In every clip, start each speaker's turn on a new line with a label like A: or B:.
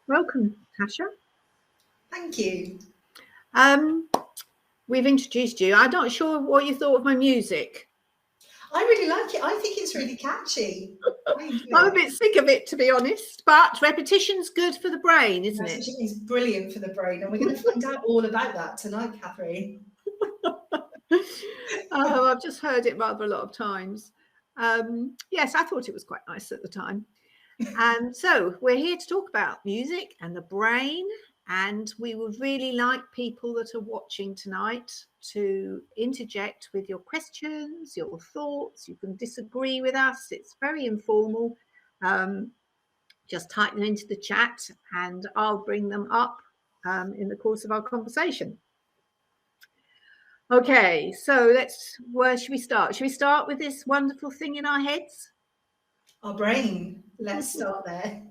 A: Welcome, Natasha.
B: Thank you.
A: We've introduced you. I'm not sure what you thought of my music.
B: I really like it. I think it's really catchy.
A: I'm a bit sick of it, to be honest, but repetition's good for the brain, isn't it?
B: Repetition is brilliant for the brain, and we're going to find out all about that tonight, Catherine.
A: I've just heard it rather a lot of times. Yes, I thought it was quite nice at the time. And so we're here to talk about music and the brain, and we would really like people that are watching tonight to interject with your questions, your thoughts. You can disagree with us. It's very informal. Just type them into the chat and I'll bring them up in the course of our conversation. Okay, so where should we start? Should we start with this wonderful thing in our heads?
B: Our brain. Let's start there.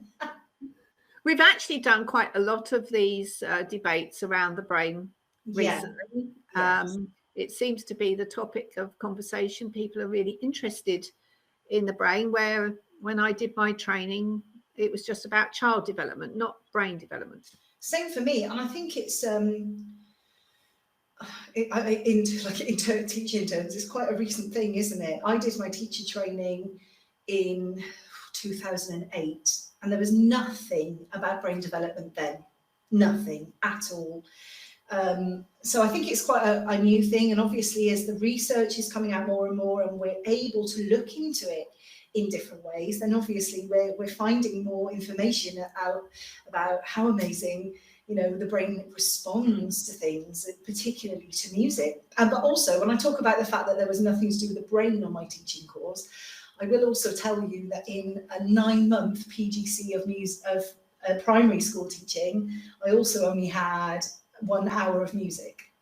A: We've actually done quite a lot of these debates around the brain recently. Yes. It seems to be the topic of conversation. People are really interested in the brain, where when I did my training, it was just about child development, not brain development.
B: Same for me. And I think it's, in teaching terms, it's quite a recent thing, isn't it? I did my teacher training in 2008. And there was nothing about brain development then, nothing at all. So I think it's quite a new thing. And obviously, as the research is coming out more and more, and we're able to look into it in different ways, then obviously we're finding more information out about how amazing, the brain responds to things, particularly to music. But also, when I talk about the fact that there was nothing to do with the brain on my teaching course, I will also tell you that in a 9-month PGC of primary school teaching, I also only had 1 hour of music,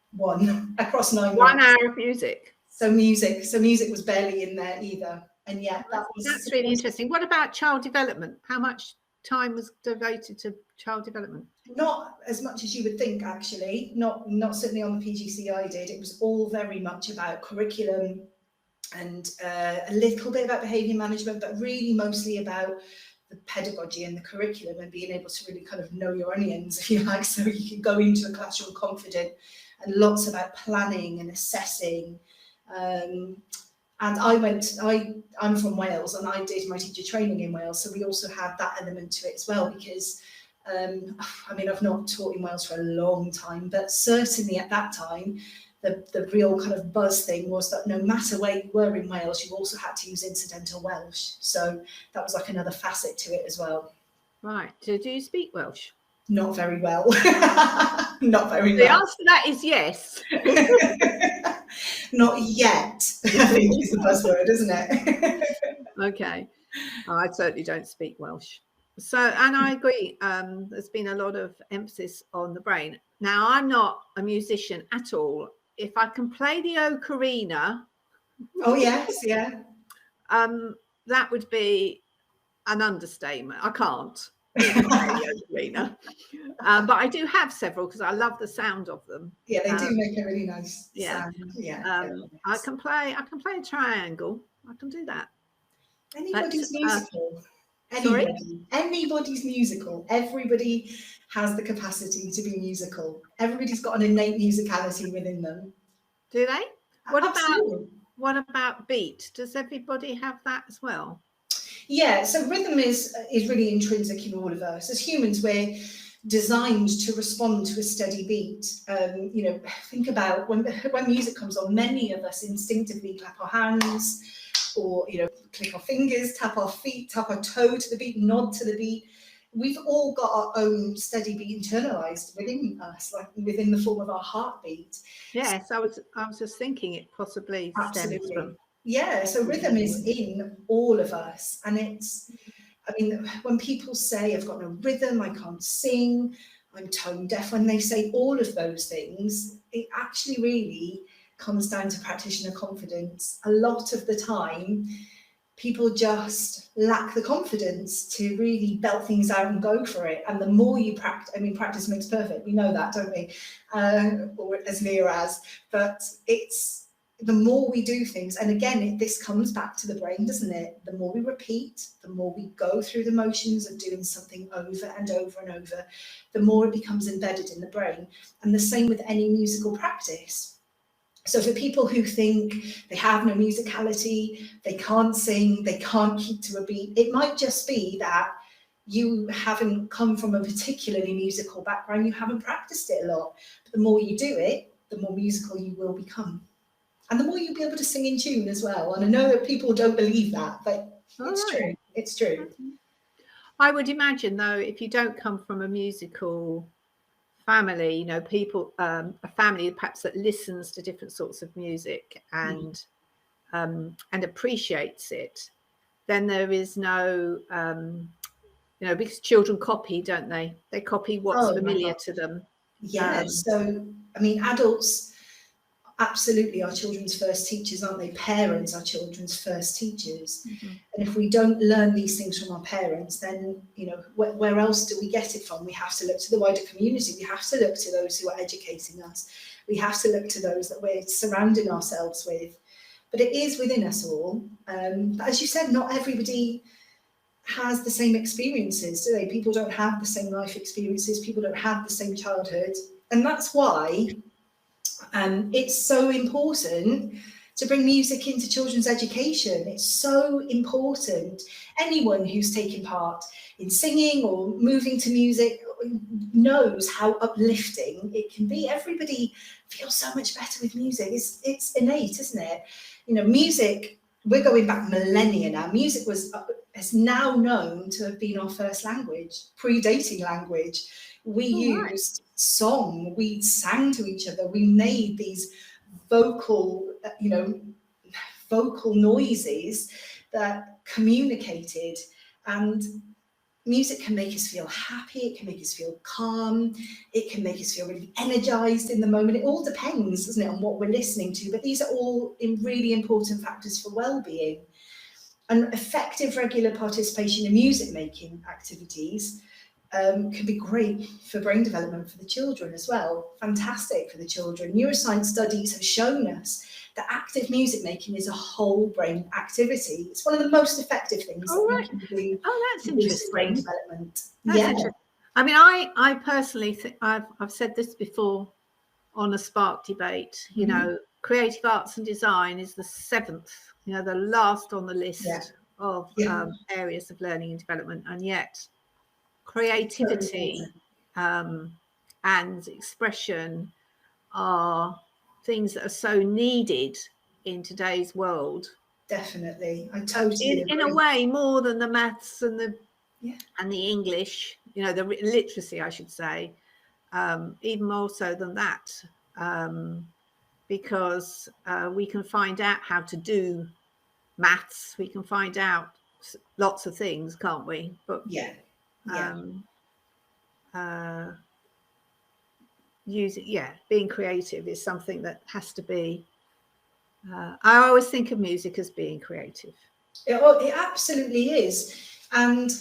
B: across 9 months.
A: 1 hour of music.
B: So music was barely in there either. And yet
A: that's really interesting. What about child development? How much time was devoted to child development?
B: Not as much as you would think, actually. Not certainly on the PGC I did. It was all very much about curriculum and a little bit about behaviour management, but really mostly about the pedagogy and the curriculum, and being able to really kind of know your onions, if you like, so you can go into a classroom confident, and lots about planning and assessing. And I'm from Wales, and I did my teacher training in Wales, so we also had that element to it as well, because I've not taught in Wales for a long time, but certainly at that time, the real kind of buzz thing was that no matter where you were in Wales, you also had to use incidental Welsh. So that was like another facet to it as well.
A: Right. So do you speak Welsh?
B: Not very well. Not very well.
A: The answer to that is yes.
B: Not yet, I think is the buzzword, isn't it?
A: Okay. I certainly don't speak Welsh. So, and I agree, there's been a lot of emphasis on the brain. Now, I'm not a musician at all. If I can play the ocarina,
B: oh yes, yeah,
A: that would be an understatement. I can't play the ocarina, but I do have several because I love the sound of them.
B: Yeah, they do make a really nice sound. Yeah,
A: I can play a triangle. I can do that.
B: Anybody's musical. Anybody's musical. Everybody has the capacity to be musical. Everybody's got an innate musicality within them.
A: Do they? What about beat? Does everybody have that as well?
B: Yeah, so rhythm is really intrinsic in all of us. As humans, we're designed to respond to a steady beat. Think about when music comes on, many of us instinctively clap our hands, or click our fingers, tap our feet, tap our toe to the beat, nod to the beat. We've all got our own steady beat internalized within us, like within the form of our heartbeat.
A: Yes, I was just thinking it possibly stems from.
B: Yeah, so rhythm is in all of us, and when people say I've got no rhythm, I can't sing, I'm tone deaf, when they say all of those things, it actually really comes down to practitioner confidence. A lot of the time, people just lack the confidence to really belt things out and go for it. And the more you practice, practice makes perfect. We know that, don't we? Or as near as. But it's the more we do things, and again, this comes back to the brain, doesn't it? The more we repeat, the more we go through the motions of doing something over and over and over, the more it becomes embedded in the brain. And the same with any musical practice. So for people who think they have no musicality, they can't sing, they can't keep to a beat, it might just be that you haven't come from a particularly musical background, you haven't practiced it a lot. But the more you do it, the more musical you will become. And the more you'll be able to sing in tune as well. And I know that people don't believe that, but it's true. It's true.
A: I would imagine, though, if you don't come from a musical family, you know, people, a family perhaps that listens to different sorts of music and appreciates it, then there is no, you know, because children copy, don't they? They copy what's familiar to them.
B: Yeah. So, I mean, adults absolutely are children's first teachers, aren't they? Parents are children's first teachers. And if we don't learn these things from our parents, then, you know, where else do we get it from? We have to look to the wider community. We have to look to those who are educating us. We have to look to those that we're surrounding ourselves with. But it is within us all. But as you said, not everybody has the same experiences, do they? People don't have the same life experiences. People don't have the same childhood. And that's why it's so important to bring music into children's education. It's so important. Anyone who's taken part in singing or moving to music knows how uplifting it can be. Everybody feels so much better with music. It's innate, isn't it? You know, music, we're going back millennia now. Music is now known to have been our first language, predating language. We used song, we sang to each other, we made these vocal noises that communicated. And music can make us feel happy, it can make us feel calm, it can make us feel really energized in the moment. It all depends, doesn't it, on what we're listening to. But these are all really important factors for well-being. And effective regular participation in music making activities can be great for brain development for the children as well. Fantastic for the children. Neuroscience studies have shown us that active music making is a whole brain activity. It's one of the most effective things that we can do.
A: Oh, that's interesting.
B: Brain development.
A: That's interesting. I mean, I personally think I've said this before on a Spark debate. You know, creative arts and design is the 7th, you know, the last on the list of areas of learning and development, and yet creativity and expression are things that are so needed in today's world.
B: Definitely, I totally agree.
A: In a way, more than the maths and the English, you know, the literacy, I should say, even more so than that, because we can find out how to do maths, we can find out lots of things, can't we? But being creative is something that has to be. I always think of music as being creative.
B: It absolutely is. And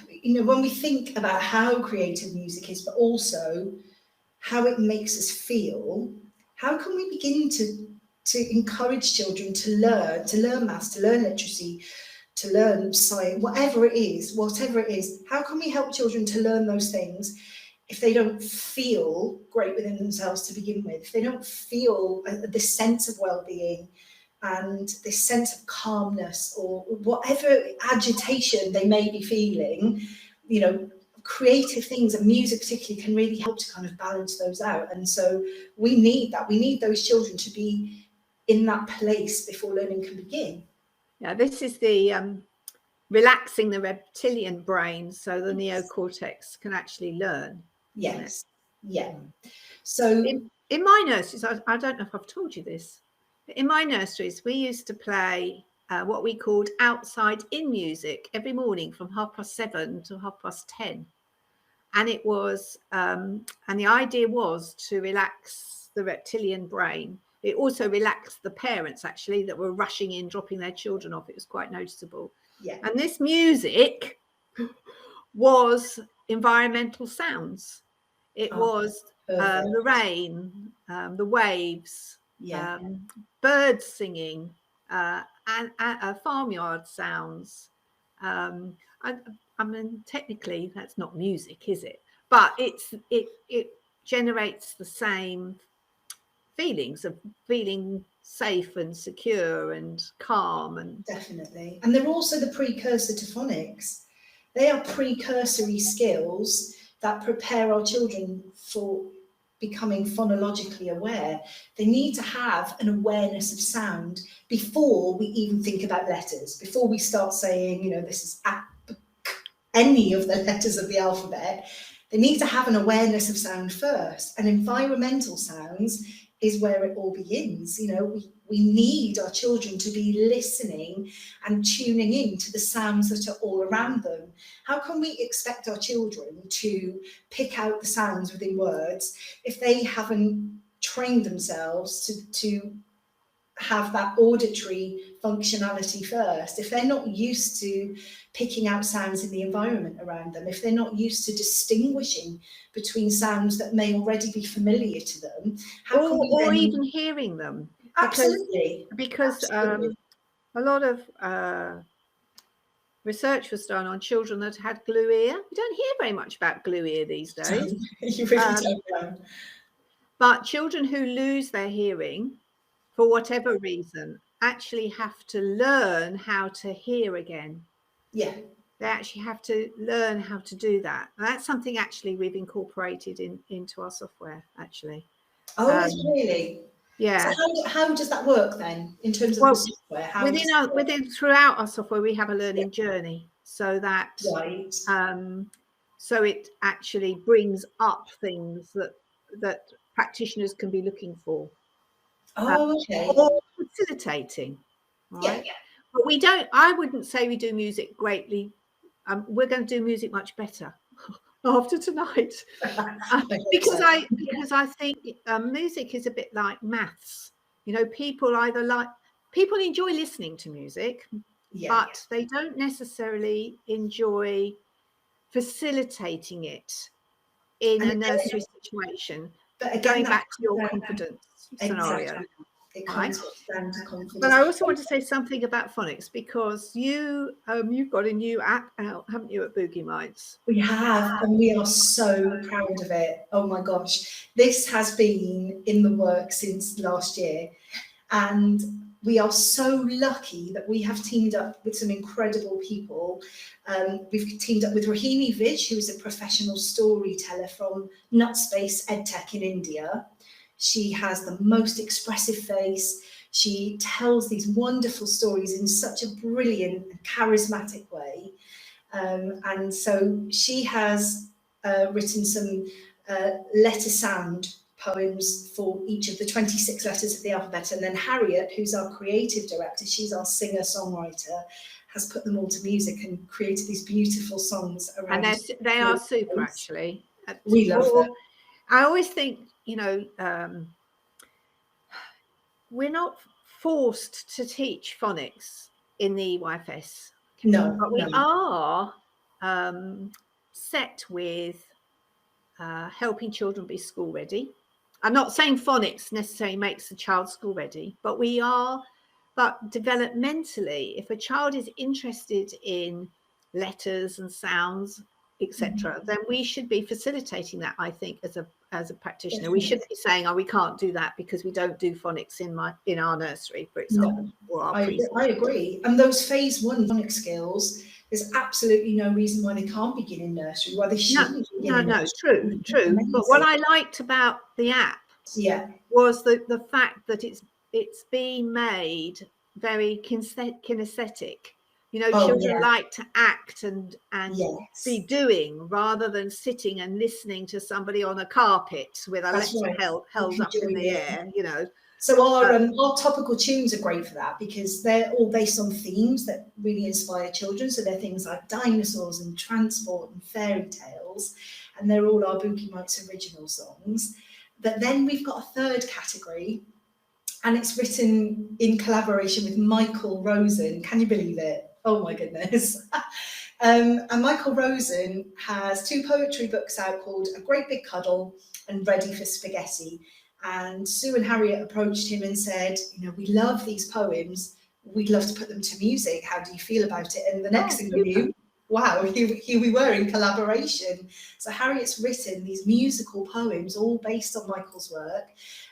B: you know, when we think about how creative music is, but also how it makes us feel, how can we begin to encourage children to learn maths, to learn literacy, to learn science, whatever it is, how can we help children to learn those things if they don't feel great within themselves to begin with, if they don't feel this sense of well-being and this sense of calmness or whatever agitation they may be feeling, you know, creative things and music particularly can really help to kind of balance those out. And so we need that. We need those children to be in that place before learning can begin.
A: Yeah, this is the relaxing the reptilian brain so the neocortex can actually learn.
B: Yes. Yeah. So
A: in my nurseries, I don't know if I've told you this, but in my nurseries, we used to play what we called outside in music every morning from 7:30 to 10:30. And it was, and the idea was to relax the reptilian brain. It also relaxed the parents, actually, that were rushing in, dropping their children off. It was quite noticeable.
B: Yeah.
A: And this music was environmental sounds. It was the rain, the waves,
B: Yeah.
A: Birds singing, and farmyard sounds. I mean, technically, that's not music, is it? But it generates the same feelings of feeling safe and secure and calm. And
B: Definitely. And they're also the precursor to phonics. They are precursory skills that prepare our children for becoming phonologically aware. They need to have an awareness of sound before we even think about letters, before we start saying, you know, this is any of the letters of the alphabet. They need to have an awareness of sound first. And environmental sounds is where it all begins. You know, we need our children to be listening and tuning in to the sounds that are all around them. How can we expect our children to pick out the sounds within words if they haven't trained themselves to have that auditory functionality first? If they're not used to picking out sounds in the environment around them, if they're not used to distinguishing between sounds that may already be familiar to them, how can we
A: or
B: then...
A: even hearing them?
B: Absolutely.
A: Because
B: Absolutely.
A: a lot of research was done on children that had glue ear. We don't hear very much about glue ear these days.
B: You really don't know.
A: But children who lose their hearing for whatever reason actually have to learn how to hear again.
B: Yeah.
A: They actually have to learn how to do that. And that's something actually we've incorporated into our software, actually.
B: Oh, really?
A: Yeah.
B: So how does that work then in terms of the software?
A: Throughout our software, we have a learning journey, so that
B: right.
A: So it actually brings up things that practitioners can be looking for.
B: Oh, okay.
A: Or facilitating, right?
B: Yeah.
A: But I wouldn't say we do music greatly. We're going to do music much better after tonight, because I think music is a bit like maths. You know, people enjoy listening to music, but they don't necessarily enjoy facilitating it in a nursery situation. But again, going back to your confidence scenario.
B: It comes down to confidence.
A: But I also want to say something about phonics, because you've got a new app out, haven't you, at Boogie Mites?
B: We have, and we are so proud of it. Oh my gosh. This has been in the works since last year, and we are so lucky that we have teamed up with some incredible people. We've teamed up with Rohini Vij, who is a professional storyteller from Nutspace EdTech in India. She has the most expressive face. She tells these wonderful stories in such a brilliant and charismatic way. And so she has written some letter sound poems for each of the 26 letters of the alphabet. And then Harriet, who's our creative director, she's our singer-songwriter, has put them all to music and created these beautiful songs around.
A: And they are super, actually.
B: We love them.
A: I always think, you know, we're not forced to teach phonics in the EYFS.
B: No,
A: but we are set with helping children be school ready. I'm not saying phonics necessarily makes the child school ready, but but developmentally, if a child is interested in letters and sounds, etc., then we should be facilitating that, I think, as a practitioner. Definitely. We shouldn't be saying, oh, we can't do that because we don't do phonics in our nursery, for example.
B: No,
A: or our
B: I agree. And those phase 1 phonics skills, there's absolutely no reason why they can't begin in nursery, why they shouldn't begin in nursery.
A: True. Amazing. But what I liked about the app was the fact that it's being made very kinesthetic. You know, children like to act and be doing, rather than sitting and listening to somebody on a carpet with a letter held up in the air, you know.
B: So our topical tunes are great for that, because they're all based on themes that really inspire children. So they're things like dinosaurs and transport and fairy tales, and they're all our Boogie Mites original songs. But then we've got a third category, and it's written in collaboration with Michael Rosen. Can you believe it? Oh my goodness. And Michael Rosen has 2 poetry books out called A Great Big Cuddle and Ready for Spaghetti. And Sue and Harriet approached him and said, we love these poems. We'd love to put them to music. How do you feel about it? And the next thing we knew, wow, here we were in collaboration. So Harriet's written these musical poems all based on Michael's work.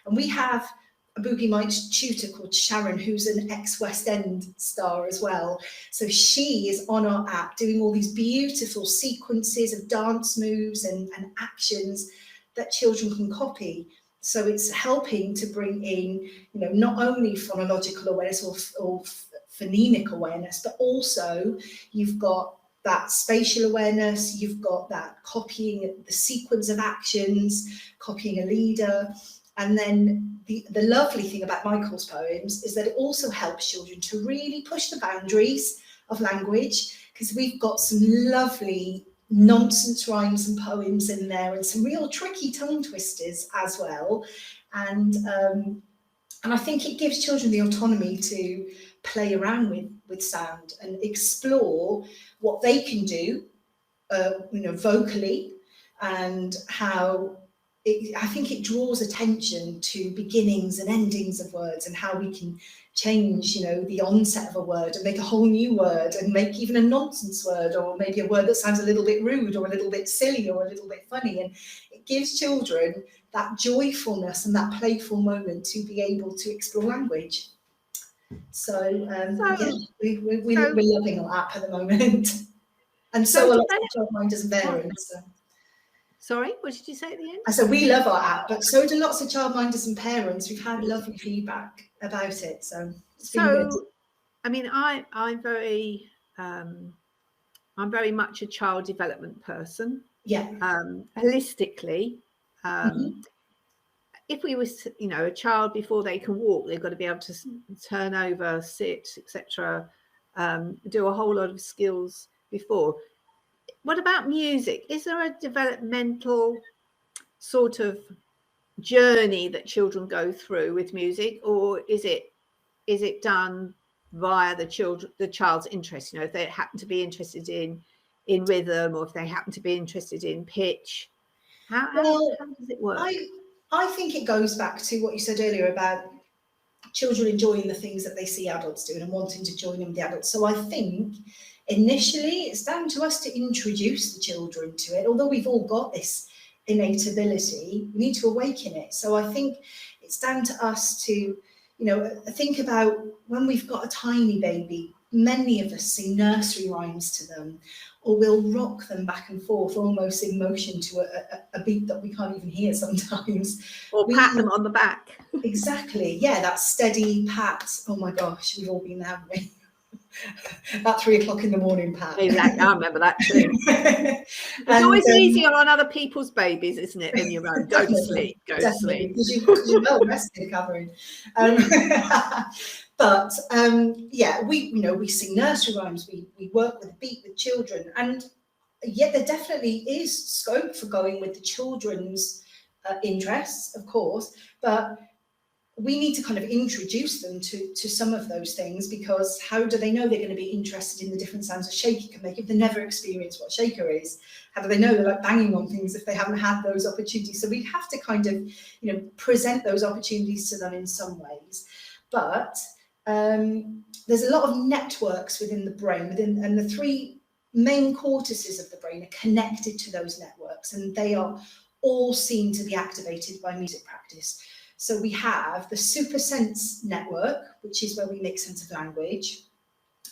B: And we have a Boogie Mites tutor called Sharon, who's an ex-West End star as well. So she is on our app doing all these beautiful sequences of dance moves and actions that children can copy. So it's helping to bring in, not only phonological awareness or phonemic awareness, but also you've got that spatial awareness, you've got that copying the sequence of actions, copying a leader. And then the lovely thing about Michael's poems is that it also helps children to really push the boundaries of language, because we've got some lovely nonsense rhymes and poems in there, and some real tricky tongue twisters as well. And I think it gives children the autonomy to play around with sound and explore what they can do, vocally, and how I think it draws attention to beginnings and endings of words, and how we can change, the onset of a word and make a whole new word, and make even a nonsense word, or maybe a word that sounds a little bit rude or a little bit silly or a little bit funny. And it gives children that joyfulness and that playful moment to be able to explore language. We're loving our app at the moment. And so a lot of childminders and parents.
A: Sorry, what did you say at the end?
B: I said we love our app, but so do lots of childminders and parents. We've had lovely feedback about it, so it's been good.
A: I mean, I'm very much a child development person.
B: Yeah.
A: Holistically, if we was, a child before they can walk, they've got to be able to turn over, sit, etc. Do a whole lot of skills before. What about music? Is there a developmental sort of journey that children go through with music, or is it done via the child's interest? If they happen to be interested in rhythm, or if they happen to be interested in pitch, how does it work?
B: I think it goes back to what you said earlier about children enjoying the things that they see adults doing and wanting to join in with the adults. So I think initially it's down to us to introduce the children to it. Although we've all got this innate ability, we need to awaken it. So I think it's down to us to, think about when we've got a tiny baby. Many of us sing nursery rhymes to them, or we'll rock them back and forth almost in motion to a beat that we can't even hear sometimes.
A: Or pat them on the back.
B: Exactly, yeah, that steady pat. Oh my gosh, we've all been there, haven't we? At 3 o'clock in the morning, pat.
A: Exactly, I remember that too. It's always easier on other people's babies, isn't it, than your own? Go to sleep, go to sleep.
B: Because you're well rested, Catherine. But we sing nursery rhymes. We work with a beat with children, and yet there definitely is scope for going with the children's interests, of course. But we need to kind of introduce them to some of those things, because how do they know they're going to be interested in the different sounds a shaker can make if they never experienced what shaker is? How do they know they're like banging on things if they haven't had those opportunities? So we have to kind of, present those opportunities to them in some ways. But there's a lot of networks within the brain, and the 3 main cortices of the brain are connected to those networks, and they are all seen to be activated by music practice. So we have the supersense network, which is where we make sense of language,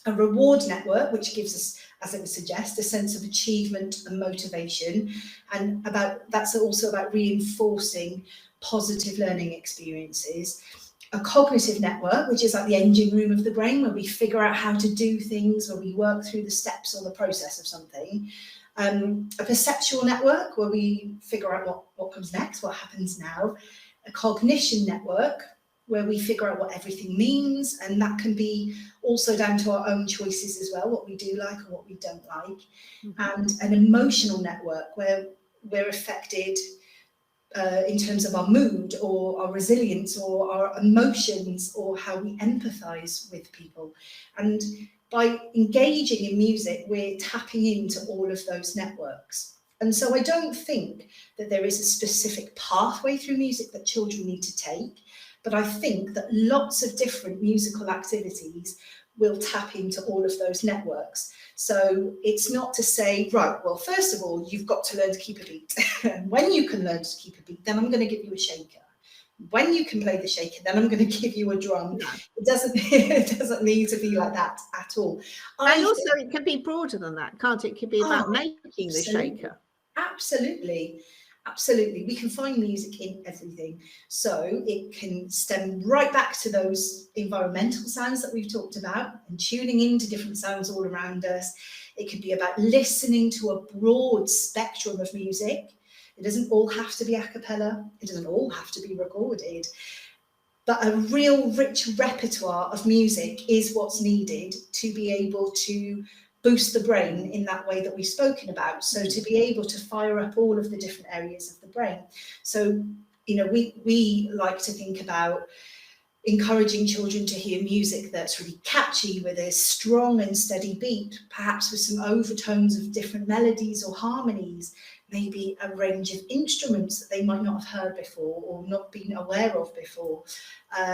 B: a reward network, which gives us, as it would suggest, a sense of achievement and motivation, and that's also about reinforcing positive learning experiences. A cognitive network, which is like the engine room of the brain, where we figure out how to do things, where we work through the steps or the process of something. A perceptual network, where we figure out what comes next, what happens now. A cognition network, where we figure out what everything means, and that can be also down to our own choices as well, what we do like or what we don't like. And an emotional network, where we're affected in terms of our mood or our resilience or our emotions or how we empathize with people. And by engaging in music, we're tapping into all of those networks. And so I don't think that there is a specific pathway through music that children need to take, but I think that lots of different musical activities will tap into all of those networks. So it's not to say, right, well, first of all, you've got to learn to keep a beat. And when you can learn to keep a beat, then I'm going to give you a shaker. When you can play the shaker, then I'm going to give you a drum.
A: No.
B: It doesn't need to be like that at all.
A: And also it can be broader than that, can't it? It could be about making the shaker.
B: Absolutely. Absolutely. We can find music in everything. So it can stem right back to those environmental sounds that we've talked about and tuning into different sounds all around us. It could be about listening to a broad spectrum of music. It doesn't all have to be acapella. It doesn't all have to be recorded. But a real rich repertoire of music is what's needed to be able to boost the brain in that way that we've spoken about. So to be able to fire up all of the different areas of the brain. So, you know, we like to think about encouraging children to hear music that's really catchy with a strong and steady beat, perhaps with some overtones of different melodies or harmonies, maybe a range of instruments that they might not have heard before or not been aware of before,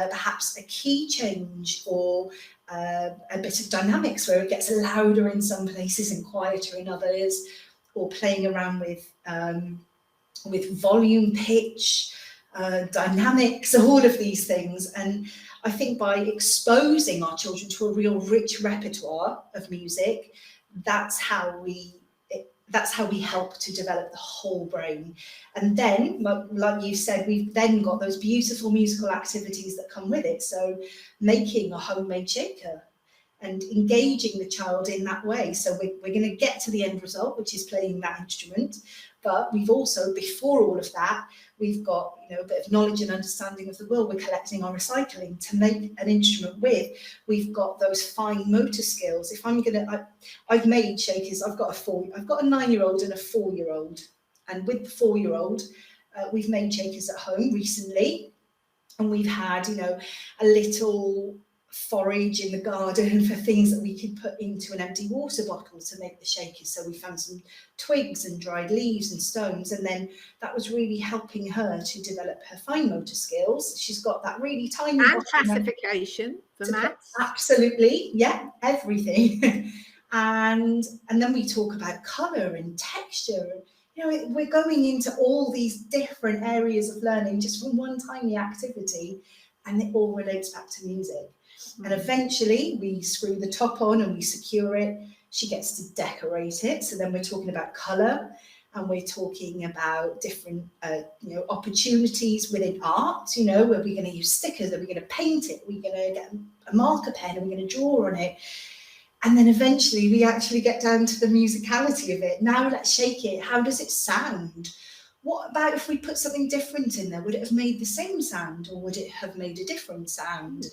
B: perhaps a key change or a bit of dynamics where it gets louder in some places and quieter in others, or playing around with volume, pitch, dynamics, all of these things. And I think by exposing our children to a real rich repertoire of music, that's how we help to develop the whole brain. And then, like you said, we've then got those beautiful musical activities that come with it. So making a homemade shaker and engaging the child in that way. So we're going to get to the end result, which is playing that instrument. But we've also, before all of that, we've got, you know, a bit of knowledge and understanding of the world. We're collecting our recycling to make an instrument with. We've got those fine motor skills. If I'm gonna, I've made shakers. I've got a 9-year-old and a 4-year-old, and with the 4-year-old, we've made shakers at home recently, and we've had, you know, a little forage in the garden for things that we could put into an empty water bottle to make the shakers. So we found some twigs and dried leaves and stones, and then that was really helping her to develop her fine motor skills. She's got that really tiny
A: and classification for maths.
B: Absolutely, yeah, everything. and then we talk about colour and texture. You know, we're going into all these different areas of learning just from one tiny activity, and it all relates back to music. And eventually we screw the top on and we secure it. She gets to decorate it. So then we're talking about colour, and we're talking about different you know, opportunities within art. You know, are we going to use stickers? Are we going to paint it? Are we going to get a marker pen? Are we going to draw on it? And then eventually we actually get down to the musicality of it. Now let's shake it. How does it sound? What about if we put something different in there? Would it have made the same sound, or would it have made a different sound?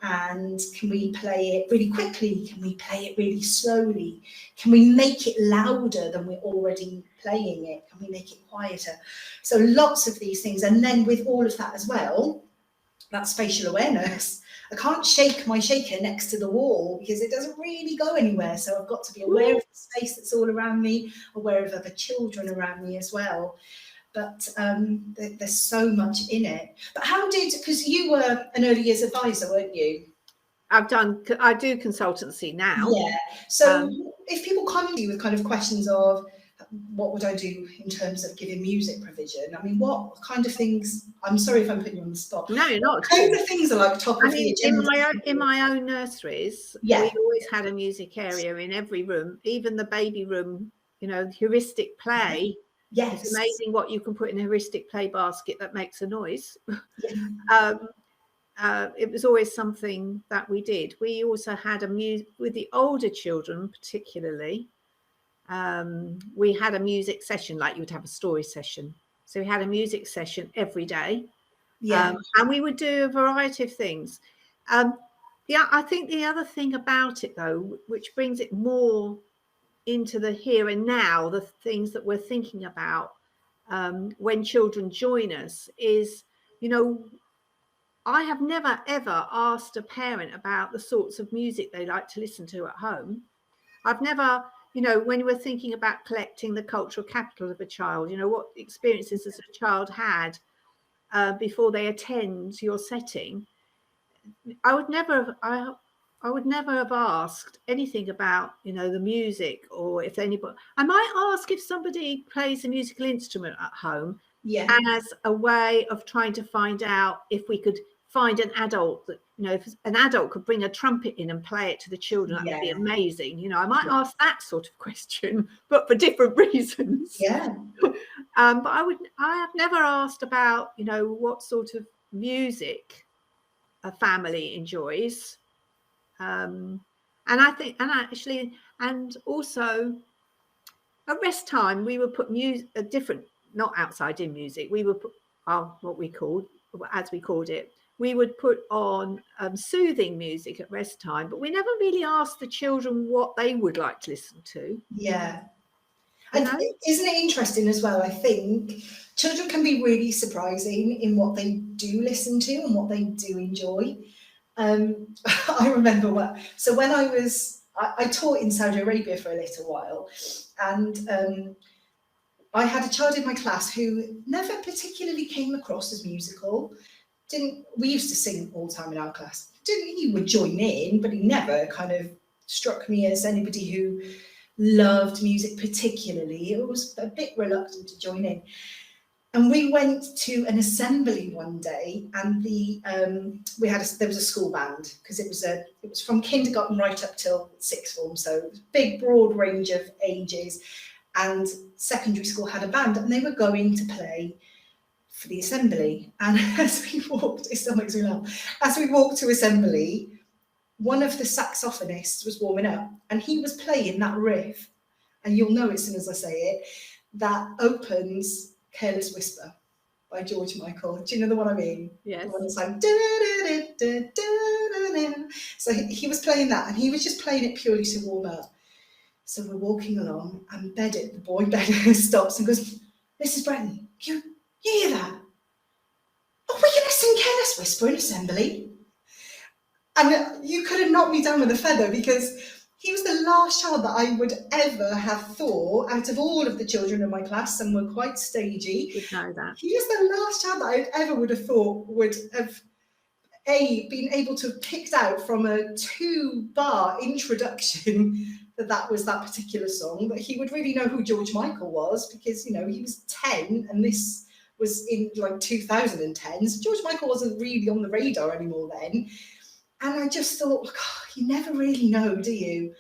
B: And can we play it really quickly? Can we play it really slowly? Can we make it louder than we're already playing it? Can we make it quieter? So lots of these things. And then with all of that as well, that spatial awareness. I can't shake my shaker next to the wall because it doesn't really go anywhere. So I've got to be aware of the space that's all around me, aware of other children around me as well. But there's so much in it. But how did, because you were an early years advisor, weren't you?
A: I do consultancy now.
B: Yeah. So if people come to you with kind of questions of what would I do in terms of giving music provision? I mean, what kind of things, I'm sorry if I'm putting you on the spot.
A: No, you're not.
B: What kinds of things are like top of the agenda?
A: In my own nurseries, we always had a music area in every room, even the baby room, you know, heuristic play.
B: Yes.
A: It's amazing what you can put in a heuristic play basket that makes a noise. It was always something that we did. We also had with the older children particularly, we had a music session, like you would have a story session. So we had a music session every day. And we would do a variety of things. I think the other thing about it, though, which brings it more into the here and now, the things that we're thinking about when children join us is, you know, I have never ever asked a parent about the sorts of music they like to listen to at home. I've never, you know, when we're thinking about collecting the cultural capital of a child, you know, what experiences has a child had before they attend your setting, I would never have asked anything about, you know, the music, or if anybody. I might ask if somebody plays a musical instrument at home, as a way of trying to find out if we could find an adult that, you know, if an adult could bring a trumpet in and play it to the children, that would be amazing. You know, I might ask that sort of question, but for different reasons. But I have never asked about, you know, what sort of music a family enjoys. And I think, and also at rest time, we would put music, a different, not outside in music, we would put what we called, as we called it, we would put on soothing music at rest time, but we never really asked the children what they would like to listen to.
B: And isn't it interesting as well? I think children can be really surprising in what they do listen to and what they do enjoy. I remember when I taught in Saudi Arabia for a little while, and I had a child in my class who never particularly came across as musical. We used to sing all the time in our class. He would join in, but he never kind of struck me as anybody who loved music particularly. It was a bit reluctant to join in. And we went to an assembly one day, and there was a school band, because it was from kindergarten right up till sixth form, so it was a big broad range of ages. And secondary school had a band, and they were going to play for the assembly. And as we walked, it still makes me laugh. As we walked to assembly, one of the saxophonists was warming up, and he was playing that riff, and you'll know it as soon as I say it, that opens Careless Whisper by George Michael. Do you know the one I mean?
A: Yes.
B: The one that's like, so he was playing that, and he was just playing it purely to warm up. So we're walking along, and the boy Bennett, stops and goes, "Mrs. Bretten, you hear that? Oh, we're going to sing Careless Whisper in assembly." And you could have knocked me down with a feather, because he was the last child that I would ever have thought, out of all of the children in my class, and were quite stagey.
A: You'd know that.
B: He was the last child that I ever would have thought would have been able to have picked out from a 2-bar introduction that was that particular song, that he would really know who George Michael was, because, you know, he was 10 and this was in like 2010. So George Michael wasn't really on the radar anymore then. And I just thought, God, you never really know, do you?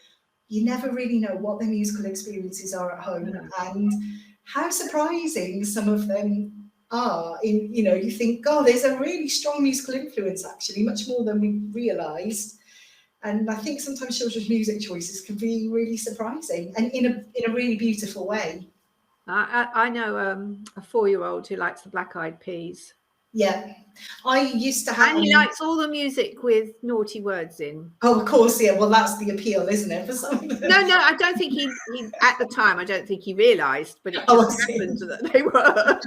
B: You never really know what their musical experiences are at home, and how surprising some of them are. You think, God, there's a really strong musical influence, actually, much more than we realised. And I think sometimes children's music choices can be really surprising, and in a really beautiful way.
A: I know a 4-year-old who likes the Black Eyed Peas.
B: Yeah, I used to have.
A: And he likes all the music with naughty words in.
B: Oh, of course, yeah. Well, that's the appeal, isn't it, for some of them?
A: No, I don't think he at the time, I don't think he realised, but it just happened that they were.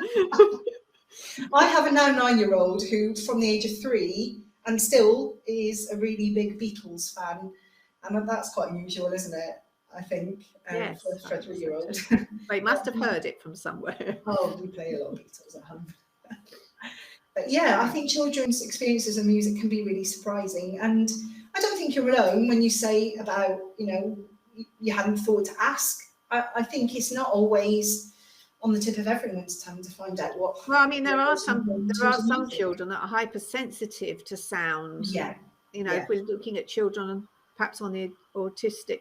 B: I have a now 9-year-old who, from the age of 3, and still is a really big Beatles fan, and that's quite unusual, isn't it? I think,
A: yes,
B: for a 3-year-old.
A: But he must have heard it from somewhere.
B: Oh, we play a lot of Beatles at home. But yeah, I think children's experiences of music can be really surprising, and I don't think you're alone when you say about, you hadn't thought to ask. I think it's not always on the tip of everyone's tongue to find out what.
A: Well, I mean, there are some children that are hypersensitive to sound.
B: Yeah.
A: If we're looking at children perhaps on the autistic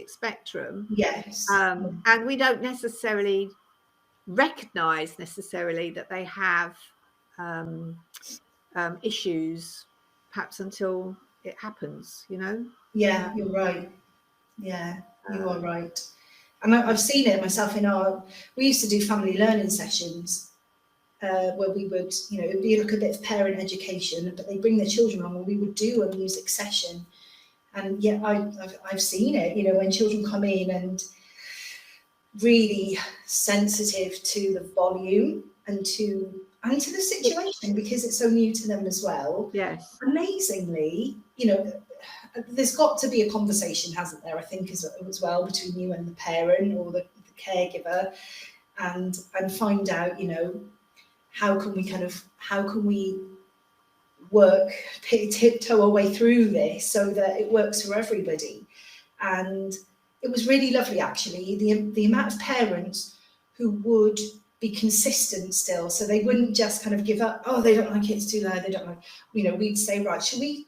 A: spectrum.
B: Yes.
A: And we don't necessarily recognize that they have issues perhaps until it happens,
B: Yeah, you're right. Yeah, you are right. And I've seen it myself we used to do family learning sessions where we would, it would be like a bit of parent education, but they bring their children on and we would do a music session. And yeah, I've seen it, when children come in and really sensitive to the volume and to the situation, because it's so new to them as well.
A: Yes.
B: Amazingly, there's got to be a conversation, hasn't there, I think, as well, between you and the parent or the caregiver, and find out, you know, how can we work, tiptoe our way through this so that it works for everybody. And it was really lovely, actually, the amount of parents who would be consistent still, so they wouldn't just kind of give up. Oh, they don't like it, it's too loud, they don't like, you know, we'd say, right, should we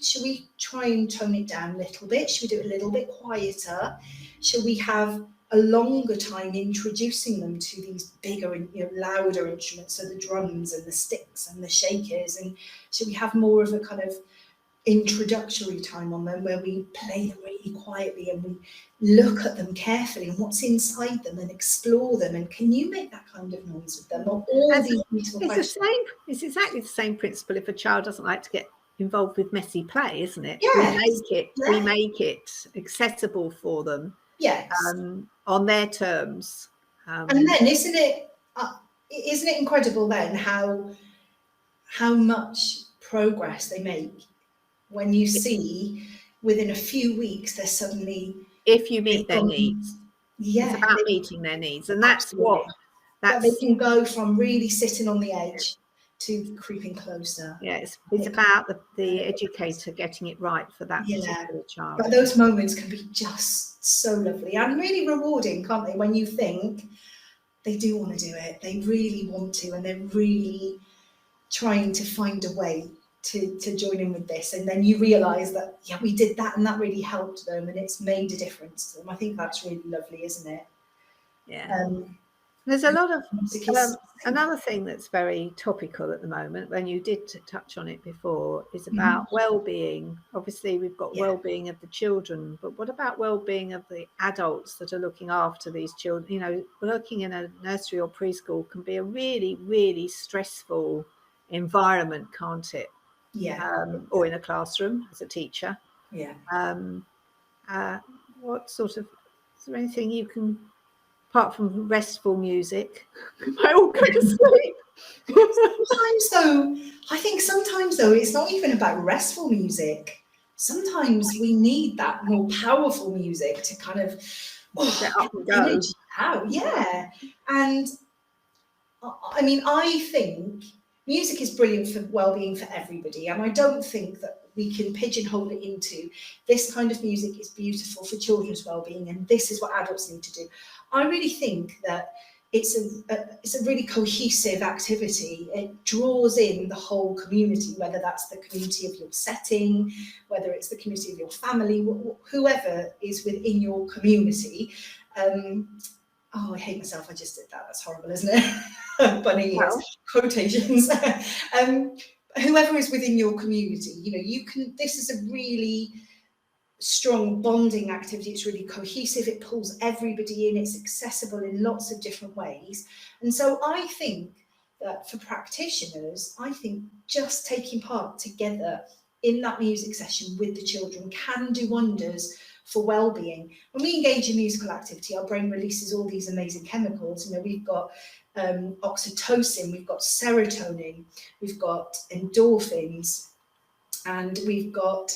B: try and tone it down a little bit? Should we do it a little bit quieter? Should we have a longer time introducing them to these bigger and, you know, louder instruments, so the drums and the sticks and the shakers? And should we have more of a kind of introductory time on them where we play them really quietly and we look at them carefully and what's inside them and explore them, and can you make that kind of noise with them?
A: It's exactly the same principle if a child doesn't like to get involved with messy play, isn't it?
B: Yes.
A: We make it accessible for them.
B: Yes.
A: On their terms.
B: And then isn't it incredible then how much progress they make when you see within a few weeks they're suddenly,
A: if you meet their needs.
B: Yeah,
A: it's about meeting their needs, and that's
B: they can go from really sitting on the edge to creeping closer.
A: Yeah, it's about the educator getting it right for that particular child.
B: But those moments can be just so lovely and really rewarding, can't they, when you think they do want to do it, they really want to, and they're really trying to find a way to join in with this, and then you realise that, yeah, we did that and that really helped them and it's made a difference to them. I think that's really lovely, isn't it?
A: Yeah. There's a lot of another thing that's very topical at the moment, when you did touch on it before, is about well-being. Obviously, we've got well-being of the children, but what about well-being of the adults that are looking after these children? You know, working in a nursery or preschool can be a really, really stressful environment, can't it?
B: Yeah.
A: Or in a classroom as a teacher.
B: Yeah.
A: What sort of, is there anything you can, apart from restful music, I all go to sleep?
B: Sometimes though, it's not even about restful music. Sometimes we need that more powerful music to kind of
A: get up and go.
B: Energy out. Yeah. And I mean, I think music is brilliant for well-being for everybody, and I don't think that we can pigeonhole it into this kind of music is beautiful for children's well-being and this is what adults need to do. I really think that it's a really cohesive activity. It draws in the whole community, whether that's the community of your setting, whether it's the community of your family, whoever is within your community. Oh, I hate myself, I just did that. That's horrible, isn't it? Bunny ears, quotations. Whoever is within your community, you know, you can, this is a really strong bonding activity. It's really cohesive. It pulls everybody in. It's accessible in lots of different ways. And so I think that for practitioners, I think just taking part together in that music session with the children can do wonders for well-being. When we engage in musical activity, our brain releases all these amazing chemicals. You know, we've got oxytocin, we've got serotonin, we've got endorphins, and we've got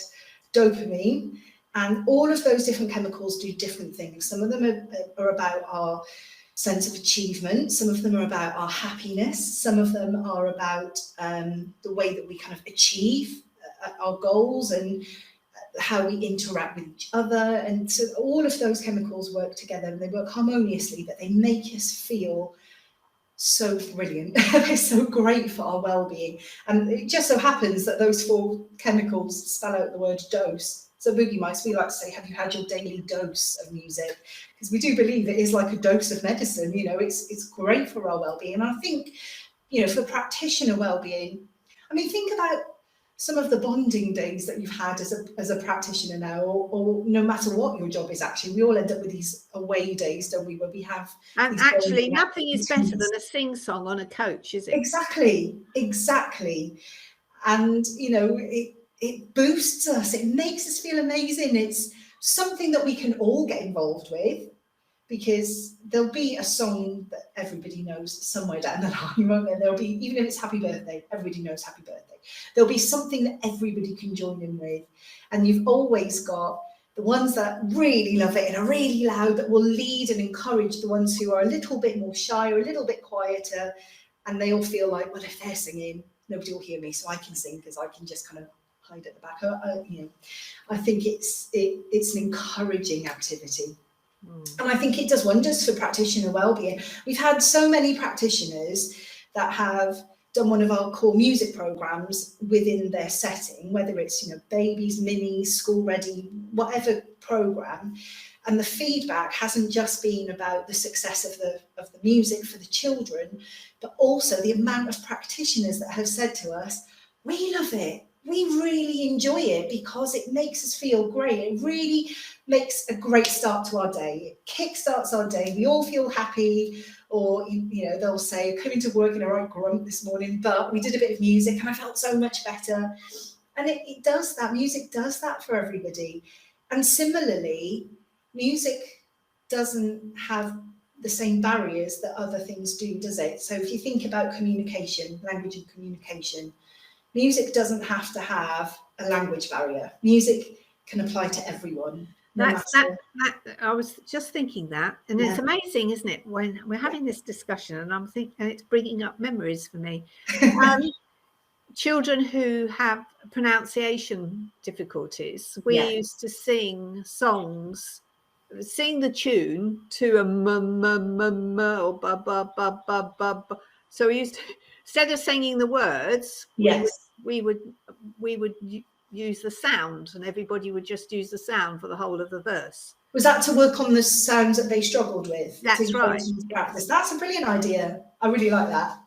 B: dopamine, and all of those different chemicals do different things. Some of them are about our sense of achievement, some of them are about our happiness, some of them are about the way that we kind of achieve our goals and how we interact with each other. And so all of those chemicals work together and they work harmoniously, but they make us feel so brilliant. They're so great for our well-being. And it just so happens that those four chemicals spell out the word dose. So Boogie Mites, we like to say, have you had your daily dose of music? Because we do believe it is like a dose of medicine. You know, it's great for our well-being. And I think, you know, for practitioner well-being, I mean, think about some of the bonding days that you've had as a practitioner now, or no matter what your job is, actually, we all end up with these away days, don't we, where we have...
A: And actually, nothing is better than a sing-song on a coach, is it?
B: Exactly. And, you know, it boosts us, it makes us feel amazing. It's something that we can all get involved with, because there'll be a song that everybody knows somewhere down the line, won't there? There'll be, even if it's Happy Birthday, everybody knows Happy Birthday. There'll be something that everybody can join in with. And you've always got the ones that really love it and are really loud, that will lead and encourage the ones who are a little bit more shy or a little bit quieter. And they all feel like, well, if they're singing, nobody will hear me, so I can sing because I can just kind of hide at the back. I think it's an encouraging activity. And I think it does wonders for practitioner wellbeing. We've had so many practitioners that have done one of our core music programs within their setting, whether it's, you know, babies, minis, school ready, whatever program. And the feedback hasn't just been about the success of the music for the children, but also the amount of practitioners that have said to us, we love it. We really enjoy it because it makes us feel great. It really makes a great start to our day. It kickstarts our day. We all feel happy. Or, you know, they'll say, coming to work in a right grump this morning, but we did a bit of music and I felt so much better. And it does that. Music does that for everybody. And similarly, music doesn't have the same barriers that other things do, does it? So if you think about communication, language and communication, music doesn't have to have a language barrier. Music can apply to everyone.
A: I was just thinking that, and it's amazing, isn't it, when we're having this discussion, and I'm thinking, and it's bringing up memories for me. Children who have pronunciation difficulties, we used to sing songs, sing the tune to a or ba ba ba ba ba ba. So we used to, instead of singing the words, we would use the sound, and everybody would just use the sound for the whole of the verse.
B: Was that to work on the sounds that they struggled with?
A: That's right.
B: Practice. That's a brilliant idea. I really like that.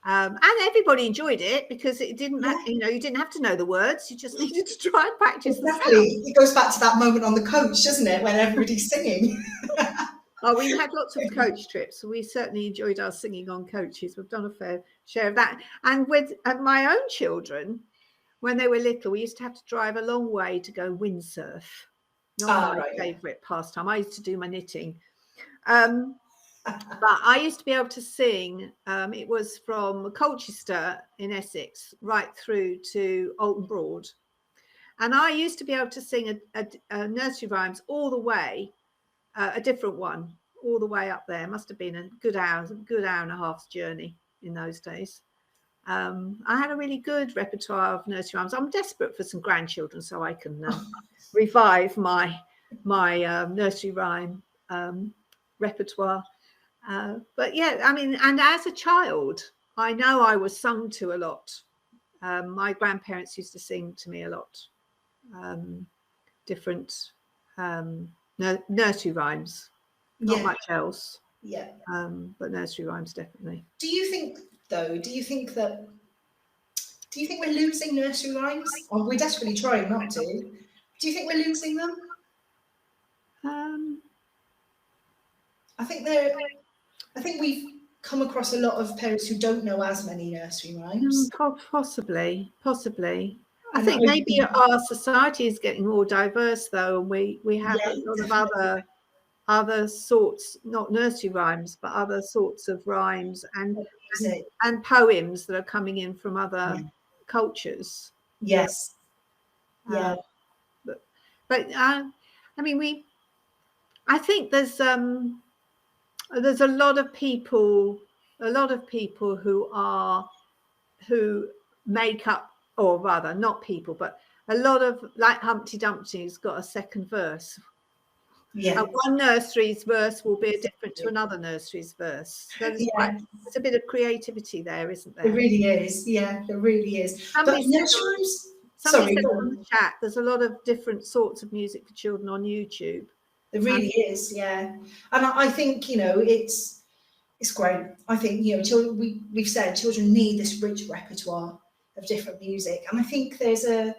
A: And everybody enjoyed it because it didn't matter, you know, you didn't have to know the words, you just needed to try and practice the sound.
B: It goes back to that moment on the coach, doesn't it, when everybody's singing?
A: Oh, we had lots of coach trips. We certainly enjoyed our singing on coaches. We've done a fair share of that. And with my own children, when they were little, we used to have to drive a long way to go windsurf. Not my favourite pastime. I used to do my knitting. But I used to be able to sing. It was from Colchester in Essex right through to Alton Broad. And I used to be able to sing a nursery rhymes all the way, a different one, all the way up there. It must have been a good hour and a half's journey in those days. I had a really good repertoire of nursery rhymes. I'm desperate for some grandchildren so I can revive my nursery rhyme repertoire. But yeah, I mean, and as a child, I know I was sung to a lot. My grandparents used to sing to me a lot. Different nursery rhymes, not much else.
B: Yeah.
A: But nursery rhymes definitely.
B: Do you think we're losing nursery rhymes? Or we're desperately trying not to. Do you think we're losing them? I think we've come across a lot of parents who don't know as many nursery rhymes.
A: Possibly. I think maybe our society is getting more diverse, though, and we have a lot of other sorts, not nursery rhymes, but other sorts of rhymes and poems that are coming in from other cultures.
B: Yes. Yeah.
A: But I mean, I think there's a lot of people who make up, or rather not people, but a lot of, like Humpty Dumpty's got a second verse. Yeah. One nursery's verse will be different to another nursery's verse. So there's a bit of creativity there, isn't there?
B: There really is. Yeah, there really is.
A: Somebody said on the chat, there's a lot of different sorts of music for children on YouTube.
B: There really is, yeah. And I think, you know, it's great. I think, you know, children, we've said children need this rich repertoire of different music. And I think there's a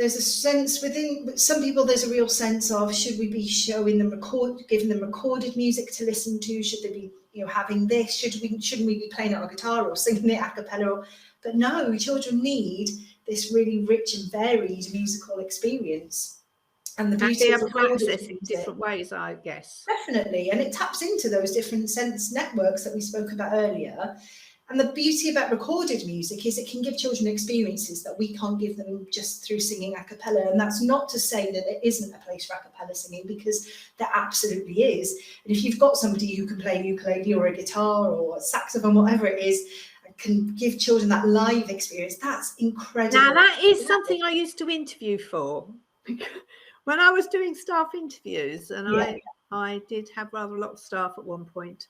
B: sense within some people, there's a real sense of, should we be showing them giving them recorded music to listen to? Should they be, you know, having this? Shouldn't we be playing it on a guitar or singing it acapella? But no, children need this really rich and varied musical experience. And the beauty of
A: access in different ways, I guess.
B: Definitely. And it taps into those different sense networks that we spoke about earlier. And the beauty about recorded music is it can give children experiences that we can't give them just through singing a cappella. And that's not to say that there isn't a place for a cappella singing, because there absolutely is. And if you've got somebody who can play ukulele or a guitar or a saxophone, whatever it is, and can give children that live experience, that's incredible.
A: Now, that is something I used to interview for. When I was doing staff interviews, and I did have rather a lot of staff at one point,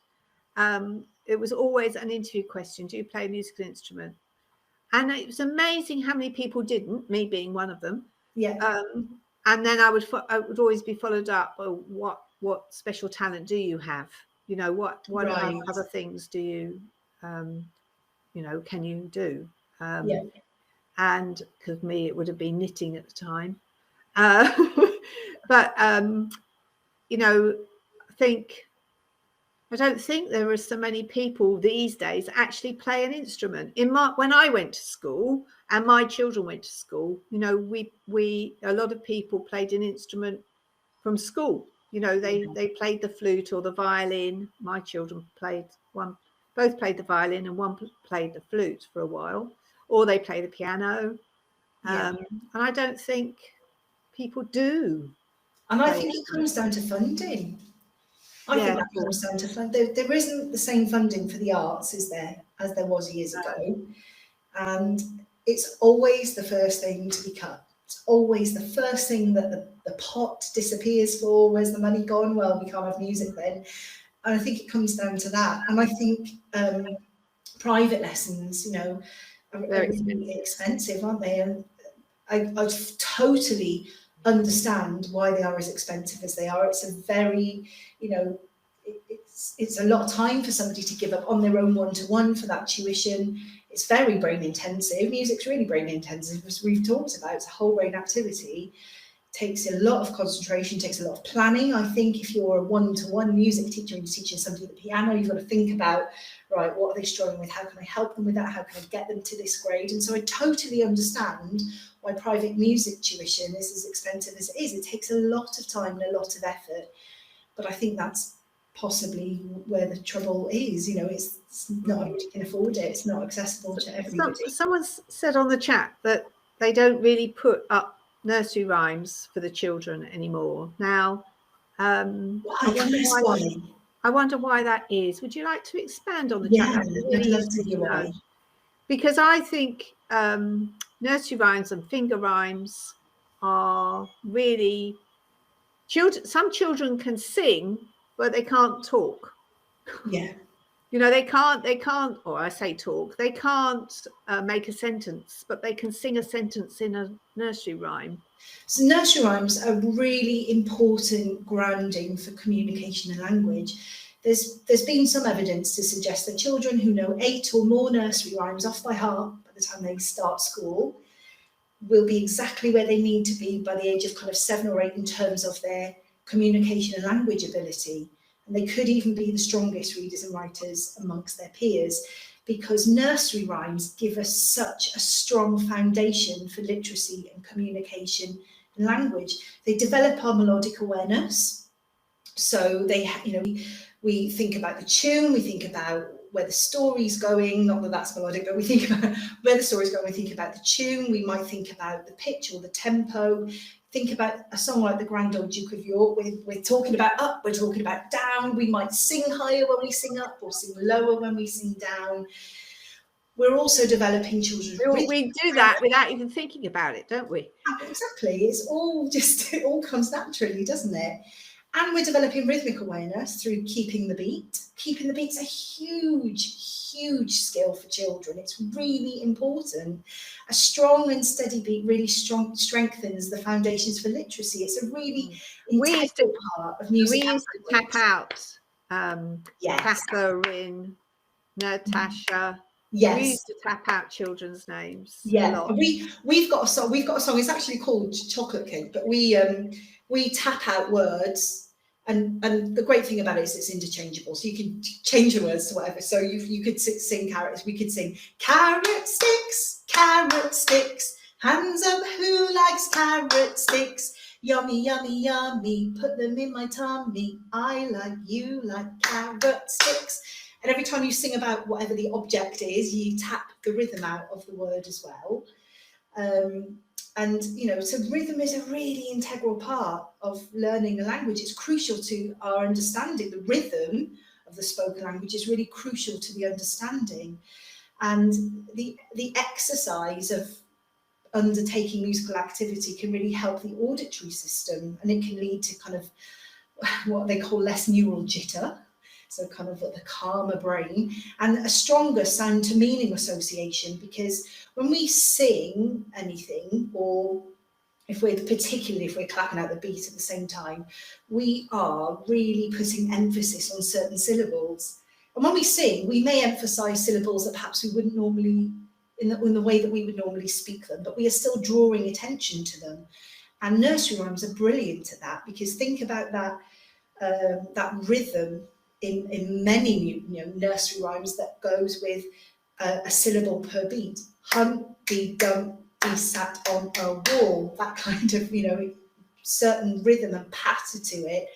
A: it was always an interview question: do you play a musical instrument? And it was amazing how many people didn't, me being one of them. And then I would always be followed up, oh, what special talent do you have? You know, what other things do you you know, can you do? And because me, it would have been knitting at the time. But you know, I don't think there are so many people these days actually play an instrument. When I went to school and my children went to school, you know, a lot of people played an instrument from school. You know, they played the flute or the violin. My children both played the violin, and one played the flute for a while, or they play the piano. And I don't think people do.
B: And I think it comes down to funding. I think that comes down to funding. There isn't the same funding for the arts, is there, as there was years ago. And it's always the first thing to be cut. It's always the first thing that the pot disappears for. Where's the money gone? Well, we can't have music then. And I think it comes down to that. And I think private lessons, you know, are really expensive, aren't they? And I totally understand why they are as expensive as they are. It's a very, you know, it's a lot of time for somebody to give up on their own one-to-one for that tuition. It's very brain intensive. Music's really brain intensive, as we've talked about. It's a whole brain activity. It takes a lot of concentration, takes a lot of planning. I think if you're a one-to-one music teacher and you're teaching somebody the piano, you've got to think about, right, what are they struggling with? How can I help them with that? How can I get them to this grade? And so I totally understand why private music tuition is as expensive as it is. It takes a lot of time and a lot of effort. But I think that's possibly where the trouble is. You know, it's not everybody can afford it. It's not accessible to everybody.
A: Someone said on the chat that they don't really put up nursery rhymes for the children anymore. Now, I wonder why that is. Would you like to expand on the chat?
B: I'd love to hear why.
A: Because I think nursery rhymes and finger rhymes are really some children can sing, but they can't talk.
B: Yeah.
A: You know, they can't, or I say talk, they can't make a sentence, but they can sing a sentence in a nursery rhyme.
B: So nursery rhymes are really important grounding for communication and language. There's been some evidence to suggest that children who know 8 or more nursery rhymes off by heart by the time they start school will be exactly where they need to be by the age of kind of 7 or 8 in terms of their communication and language ability. And they could even be the strongest readers and writers amongst their peers, because nursery rhymes give us such a strong foundation for literacy and communication and language. They develop our melodic awareness. So they, you know, we think about the tune, we think about where the story's going, not that that's melodic, but we think about where the story's going, we think about the tune, we might think about the pitch or the tempo. Think about a song like The Grand Old Duke of York. We're talking about up, we're talking about down. We might sing higher when we sing up or sing lower when we sing down. We're also developing children's rhythm.
A: We do that without even thinking about it, don't we?
B: Exactly. It's all just, it all comes naturally, doesn't it? And we're developing rhythmic awareness through keeping the beat. Keeping the beat's a huge skill for children. It's really important. A strong and steady beat really strengthens the foundations for literacy. It's a really integral part of music.
A: We used to tap out Catherine, Natasha.
B: Yes.
A: We used to tap out children's names.
B: Yeah. We've got a song. It's actually called Chocolate Cake, but we tap out words. And the great thing about it is it's interchangeable, so you can change the words to whatever. So you could sing carrots. We could sing carrot sticks, hands up who likes carrot sticks. Yummy, yummy, yummy, put them in my tummy. I like you like carrot sticks. And every time you sing about whatever the object is, you tap the rhythm out of the word as well. And, you know, so rhythm is a really integral part of learning a language. It's crucial to our understanding. The rhythm of the spoken language is really crucial to the understanding. And the exercise of undertaking musical activity can really help the auditory system, and it can lead to kind of what they call less neural jitter, so kind of the calmer brain, and a stronger sound to meaning association, because when we sing anything, or particularly if we're clapping out the beat at the same time, we are really putting emphasis on certain syllables. And when we sing, we may emphasize syllables that perhaps we wouldn't normally, in the way that we would normally speak them, but we are still drawing attention to them. And nursery rhymes are brilliant at that, because think about that rhythm in many nursery rhymes that goes with a syllable per beat. Humpty Dumpty sat on a wall. That kind of, certain rhythm and patter to it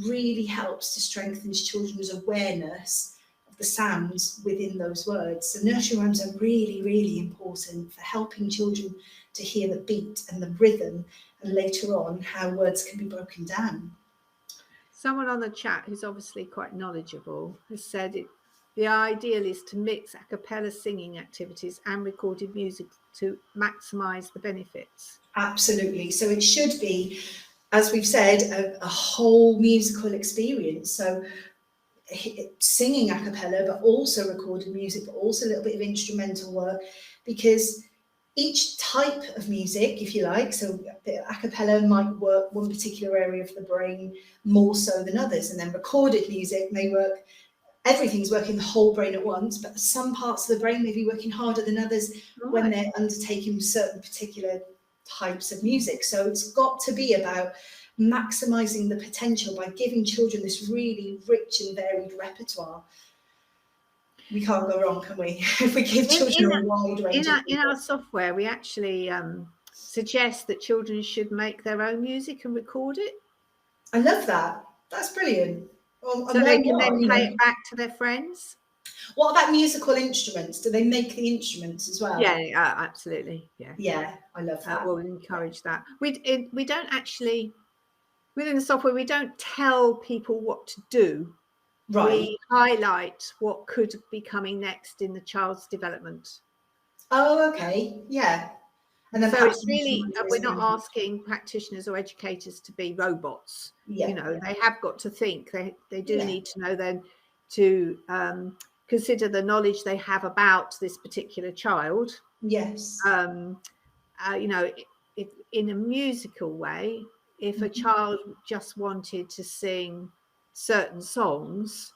B: really helps to strengthen children's awareness of the sounds within those words. So nursery rhymes are really, really important for helping children to hear the beat and the rhythm, and later on how words can be broken down.
A: Someone on the chat who's obviously quite knowledgeable has said the ideal is to mix a cappella singing activities and recorded music to maximise the benefits.
B: Absolutely. So it should be, as we've said, a whole musical experience. So singing a cappella, but also recorded music, but also a little bit of instrumental work, because each type of music, if you like, so a cappella might work one particular area of the brain more so than others, and then recorded music may work, everything's working the whole brain at once, but some parts of the brain may be working harder than others when they're undertaking certain particular types of music. So it's got to be about maximising the potential by giving children this really rich and varied repertoire. We can't go wrong, can we? If we give children a wide range.
A: In our software, we actually suggest that children should make their own music and record it.
B: I love that. That's brilliant.
A: Well, so they can then play it back to their friends.
B: What about musical instruments? Do they make the instruments as well?
A: Yeah, absolutely.
B: Yeah, I love that.
A: We'll encourage that. We don't actually, within the software, we don't tell people what to do.
B: Right.
A: We highlight what could be coming next in the child's development.
B: Oh, okay. Yeah.
A: And then so it's really, we're not asking practitioners or educators to be robots.
B: Yeah.
A: They have got to think. They do need to know then to consider the knowledge they have about this particular child.
B: Yes.
A: If, in a musical way, if a child just wanted to sing certain songs,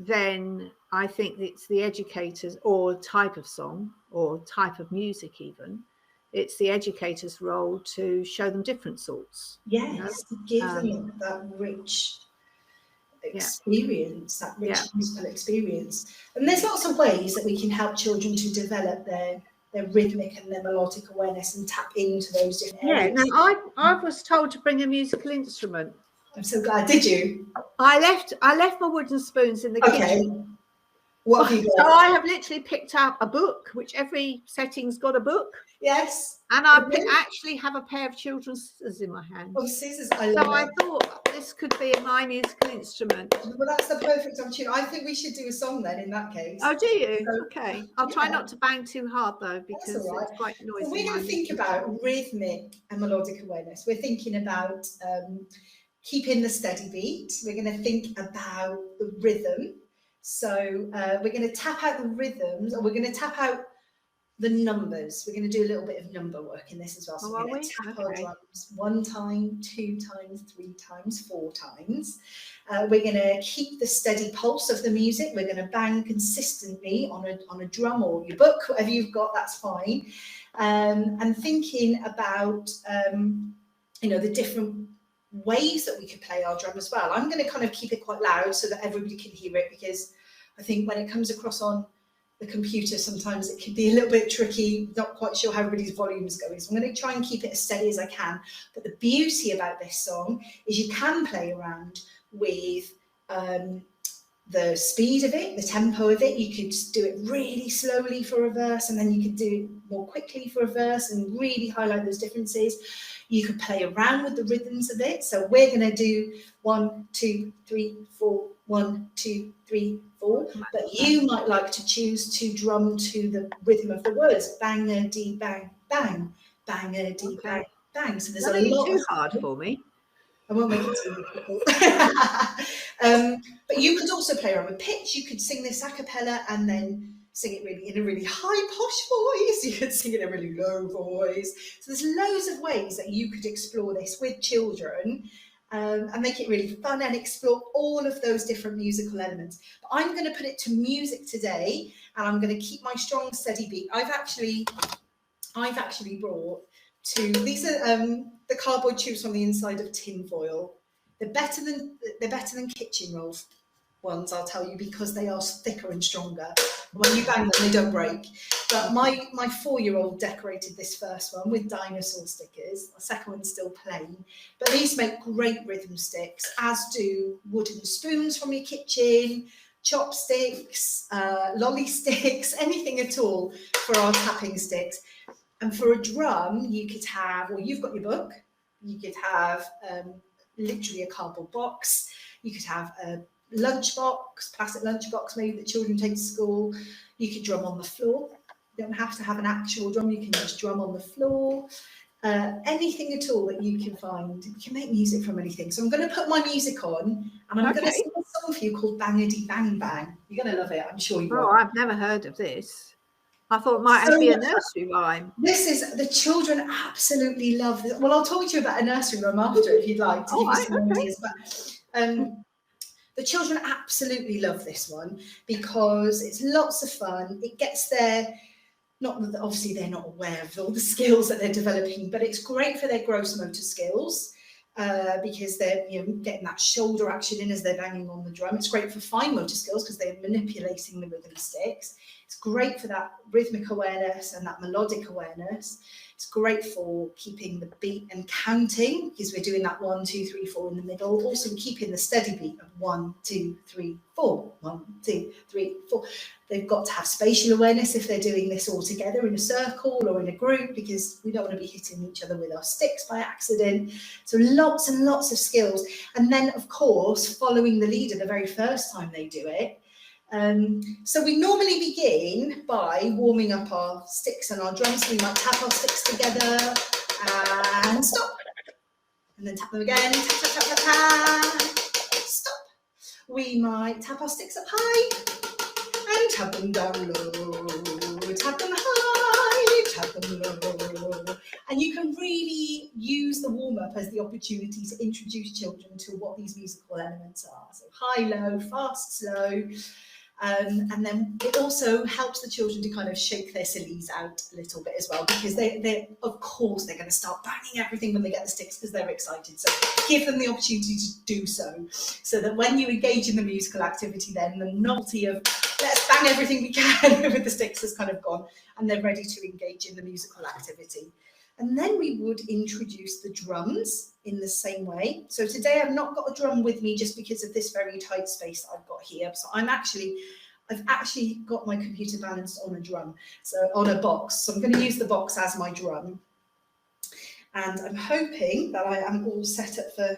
A: then I think it's the educators, or type of song or type of music even, it's the educator's role to show them different sorts.
B: Yes, give them that rich experience, that rich musical experience. And there's lots of ways that we can help children to develop their rhythmic and their melodic awareness and tap into those different areas.
A: Yeah, now I was told to bring a musical instrument.
B: I'm so glad. Did you?
A: I left my wooden spoons in the kitchen.
B: What have you got?
A: So I have literally picked up a book, which every setting's got a book.
B: Yes.
A: And I actually have a pair of children's scissors in my hand.
B: Oh, scissors! I love
A: so I thought this could be my musical instrument.
B: Well, that's the perfect opportunity. I think we should do a song then. In that case.
A: Oh, do you? So, okay. I'll try not to bang too hard though, because it's quite noisy.
B: Well, we're going to think about rhythmic and melodic awareness. We're thinking about keeping the steady beat. We're going to think about the rhythm. So we're going to tap out the rhythms, or we're going to tap out the numbers. We're going to do a little bit of number work in this as well. So we're going to tap our drums 1 time, 2 times, 3 times, 4 times. We're going to keep the steady pulse of the music. We're going to bang consistently on a drum or your book, whatever you've got, that's fine. And thinking about the different ways that we could play our drum as well. I'm going to kind of keep it quite loud so that everybody can hear it, because I think when it comes across on the computer, sometimes it can be a little bit tricky, not quite sure how everybody's volume is going. So I'm going to try and keep it as steady as I can. But the beauty about this song is you can play around with the speed of it, the tempo of it. You could do it really slowly for a verse, and then you could do it more quickly for a verse and really highlight those differences. You could play around with the rhythms of it. So we're going to do 1, 2, 3, 4, 1, 2, 3, 4. But you might like to choose to drum to the rhythm of the words. Bang-a-dee, bang, bang. Bang-a-dee, bang, bang. So there's a lot.
A: Too hard for me.
B: I won't make it too difficult. But you could also play around with pitch. You could sing this a cappella and then sing it really in a really high posh voice. You could sing it in a really low voice. So there's loads of ways that you could explore this with children and make it really fun and explore all of those different musical elements. But I'm going to put it to music today, and I'm going to keep my strong, steady beat. I've actually brought these are the cardboard tubes from the inside of tin foil. They're better than kitchen roll ones, I'll tell you, because they are thicker and stronger. When you bang them, they don't break. But my 4-year-old decorated this first one with dinosaur stickers. The second one's still plain. But these make great rhythm sticks, as do wooden spoons from your kitchen, chopsticks, lolly sticks, anything at all for our tapping sticks. And for a drum, you could have, well, you've got your book, you could have literally a cardboard box, you could have a lunchbox, plastic lunchbox maybe that children take to school. You could drum on the floor. You don't have to have an actual drum, you can just drum on the floor. Anything at all that you can find. You can make music from anything. So I'm going to put my music on, and I'm going to sing a song for you called Bangity Bang Bang. You're going to love it, I'm sure you will.
A: Oh, I've never heard of this. I thought it might be a nursery rhyme.
B: This is, the children absolutely love this. Well, I'll talk to you about a nursery rhyme after if you'd like to give you some ideas. But the children absolutely love this one because it's lots of fun. It gets their, not that obviously they're not aware of all the skills that they're developing, but it's great for their gross motor skills because they're getting that shoulder action in as they're banging on the drum. It's great for fine motor skills because they're manipulating the rhythm sticks. It's great for that rhythmic awareness and that melodic awareness. It's great for keeping the beat and counting because we're doing that 1, 2, 3, 4 in the middle. Also keeping the steady beat of 1, 2, 3, 4. 1, 2, 3, 4. They've got to have spatial awareness if they're doing this all together in a circle or in a group, because we don't want to be hitting each other with our sticks by accident. So lots and lots of skills. And then, of course, following the leader the very first time they do it. So we normally begin by warming up our sticks and our drums. We might tap our sticks together and stop. And then tap them again, tap, tap, tap, tap, tap, stop. We might tap our sticks up high and tap them down low, tap them high, tap them low. And you can really use the warm-up as the opportunity to introduce children to what these musical elements are. So high, low, fast, slow. And then it also helps the children to kind of shake their sillies out a little bit as well, because they of course they're going to start banging everything when they get the sticks because they're excited. So give them the opportunity to do so that when you engage in the musical activity, then the novelty of let's bang everything we can with the sticks has kind of gone, and they're ready to engage in the musical activity. And then we would introduce the drums in the same way. So today I've not got a drum with me just because of this very tight space that I've got here. So I've actually got my computer balanced on a drum, so on a box. So I'm going to use the box as my drum. And I'm hoping that I am all set up for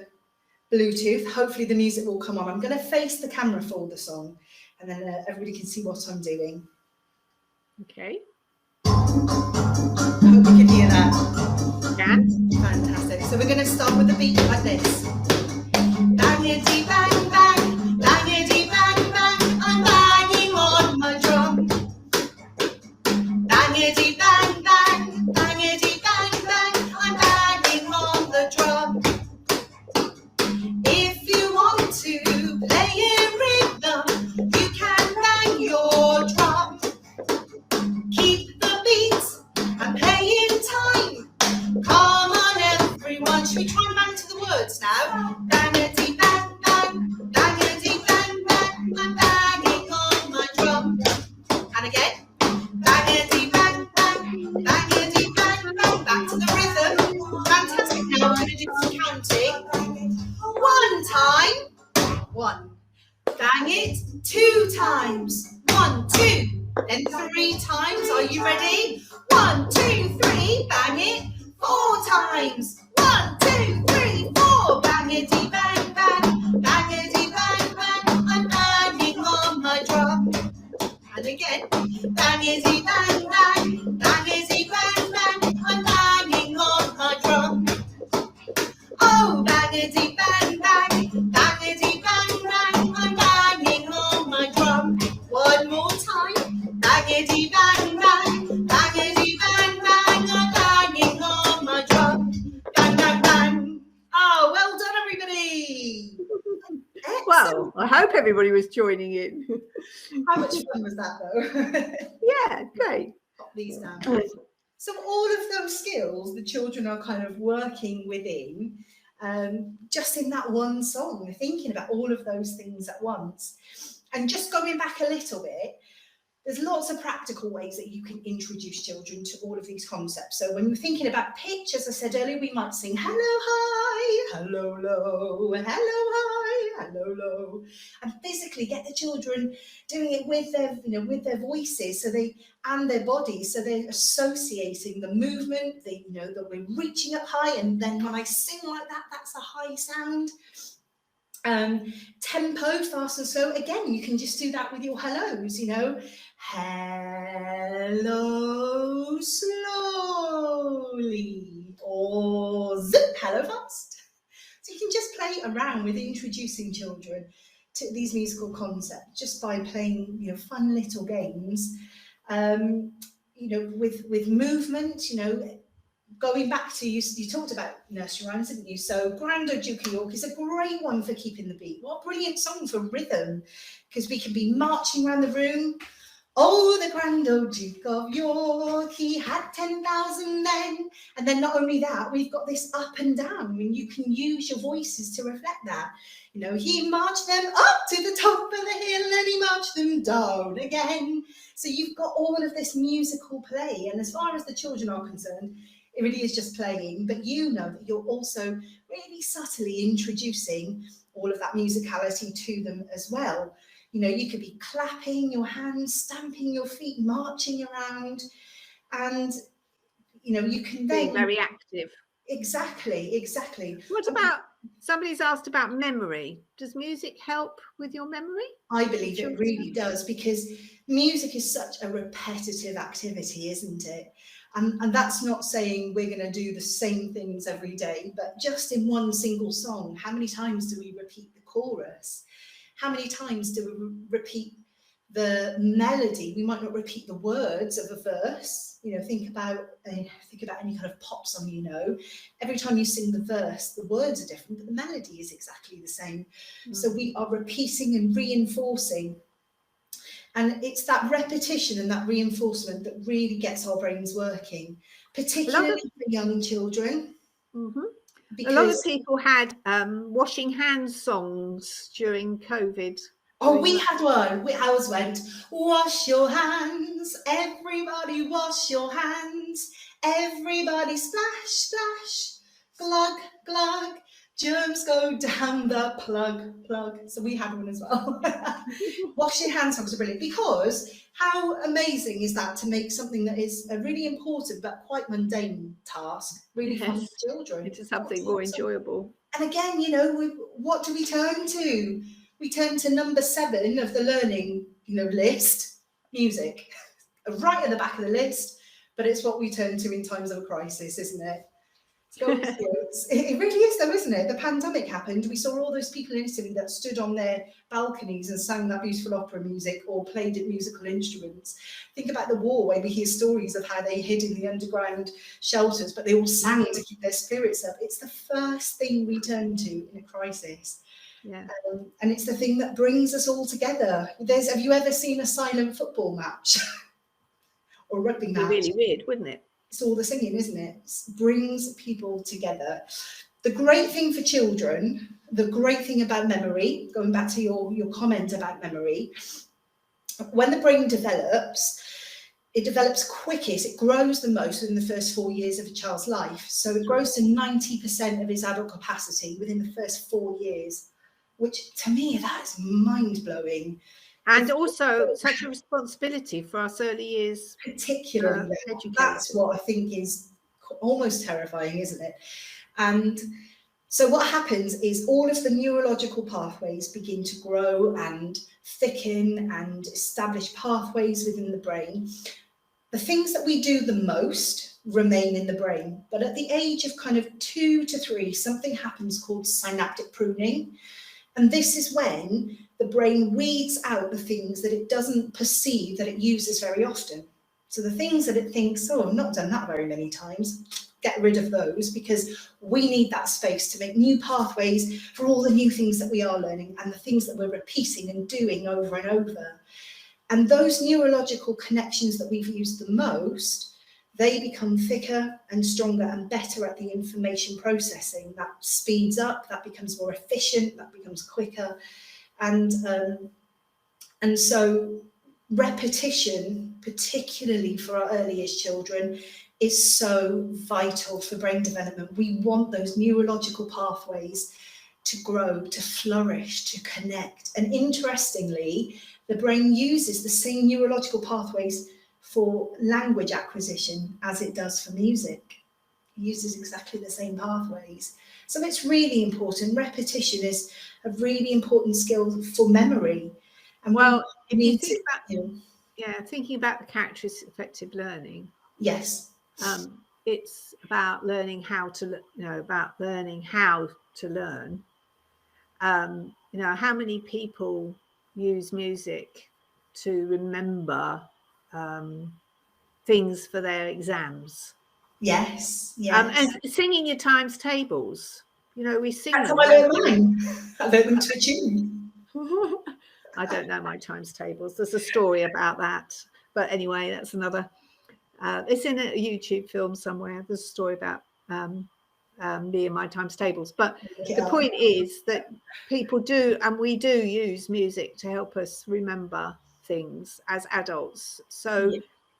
B: Bluetooth. Hopefully the music will come on. I'm going to face the camera for the song, and then everybody can see what I'm doing.
A: Okay.
B: I hope you can hear that.
A: Yeah.
B: Fantastic. So we're going to start with a beat like this. Bangity bang bang, bangity bang bang, I'm banging on my drum. Bangity bang bang, bangity bang bang, I'm banging on the drum. If you want to play in rhythm, you can bang your drum. Keep the beats and play in time. Come on everyone, should we try and bang to the words now? Bangity bang bang, bangity bang bang, I'm banging on my drum. And again, bangity bang bang, bangity bang bang, back to the rhythm. Fantastic. Now we're going to do some counting. 1 time, 1. Bang it, times. 1, 2. Then 3 times. Are you ready? 1, 2, 3. Bang it. 4 times. 1, 2, 3, 4. Bangity bang bang. Bangity bang bang. I'm banging on my drum. And again. Bangity bang bang. Bangity bang bang. I'm banging on my drum. Oh, bangity bang bang. Bangity bang bang. I'm banging on my drum. One more time. Bangity bang bang. Bangity bang bang. I'm banging on my drum. Bang bang bang. Oh, well done, everybody.
A: Well, I hope everybody was joining in.
B: How much fun was that, though?
A: Yeah, great.
B: Pop these down. So all of those skills the children are kind of working within, just in that one song, thinking about all of those things at once. And just going back a little bit, there's lots of practical ways that you can introduce children to all of these concepts. So when you're thinking about pitch, as I said earlier, we might sing hello, high, hello, low, hello, high, hello, low, and physically get the children doing it with their, with their voices, and their bodies, so they're associating the movement, that we're reaching up high, and then when I sing like that, that's a high sound. Tempo, fast and slow. Again, you can just do that with your hellos, hello slowly, or zip, hello fast. So you can just play around with introducing children to these musical concepts just by playing, fun little games, with movement, Going back to you talked about nursery rhymes, didn't you? So Grandad Duke of York is a great one for keeping the beat. What a brilliant song for rhythm, because we can be marching around the room. Oh, the grand old Duke of York, he had 10,000 men. And then not only that, we've got this up and down, and you can use your voices to reflect that. He marched them up to the top of the hill and he marched them down again. So you've got all of this musical play. And as far as the children are concerned, it really is just playing, but that you're also really subtly introducing all of that musicality to them as well. You could be clapping your hands, stamping your feet, marching around, and you can then
A: Being very active.
B: Exactly.
A: What about, somebody's asked about memory. Does music help with your memory?
B: I believe it really does, because music is such a repetitive activity, isn't it? And that's not saying we're going to do the same things every day, but just in one single song, how many times do we repeat the chorus? How many times do we repeat the melody? We might not repeat the words of a verse. Think about any kind of pop song. Every time you sing the verse, the words are different, but the melody is exactly the same. So we are repeating and reinforcing. And it's that repetition and that reinforcement that really gets our brains working, particularly for young children.
A: A lot of people had washing hands songs during COVID.
B: Oh, we had one. Ours went, wash your hands, everybody wash your hands, everybody splash, splash, glug, glug, germs go down the plug, plug. So we had one as well. Washing hands songs are brilliant, because how amazing is that to make something that is a really important but quite mundane task really fun for children?
A: Into something more enjoyable.
B: And again, what do we turn to? We turn to number 7 of the learning, list, music, right at the back of the list. But it's what we turn to in times of a crisis, isn't it? It really is, though, isn't it? The pandemic happened. We saw all those people in Italy that stood on their balconies and sang that beautiful opera music or played musical instruments. Think about the war, where we hear stories of how they hid in the underground shelters, but they all sang to keep their spirits up. It's the first thing we turn to in a crisis.
A: Yeah.
B: And it's the thing that brings us all together. Have you ever seen a silent football match or a rugby match?
A: It'd be really weird, wouldn't it?
B: It's all the singing, isn't it? It brings people together. The great thing for children, the great thing about memory, going back to your comment about memory, when the brain develops, it develops quickest, it grows the most within the first 4 years of a child's life. So it grows to 90% of its adult capacity within the first 4 years, which to me, that is mind-blowing.
A: And also such a responsibility for us early years
B: particularly
A: educators.
B: that's what I think is almost terrifying, isn't it? And so what happens is all of the neurological pathways begin to grow and thicken and establish pathways within the brain. The things that we do the most remain in the brain, but at the age of kind of 2 to 3, something happens called synaptic pruning. And this is when the brain weeds out the things that it doesn't perceive that it uses very often. So the things that it thinks, oh, I've not done that very many times, get rid of those, because we need that space to make new pathways for all the new things that we are learning and the things that we're repeating and doing over and over. And those neurological connections that we've used the most, they become thicker and stronger and better at the information processing. That speeds up, that becomes more efficient, that becomes quicker. And so repetition, particularly for our earliest children, is so vital for brain development. We want those neurological pathways to grow, to flourish, to connect. And interestingly, the brain uses the same neurological pathways for language acquisition as it does for music. It uses exactly the same pathways. So it's really important. Repetition is a really important skill for memory. And
A: well, if you
B: need
A: think
B: to,
A: about, thinking about the characteristics of effective learning,
B: yes,
A: it's about learning how to, learn. How many people use music to remember things for their exams?
B: Yes.
A: And singing your times tables. We sing
B: That's
A: them.
B: how I learned mine. I learned them to a tune.
A: I don't know my times tables. There's a story about that. But anyway, that's another. It's in a YouTube film somewhere. There's a story about me and my times tables. But the point is that people do, and we do use music to help us remember things as adults. So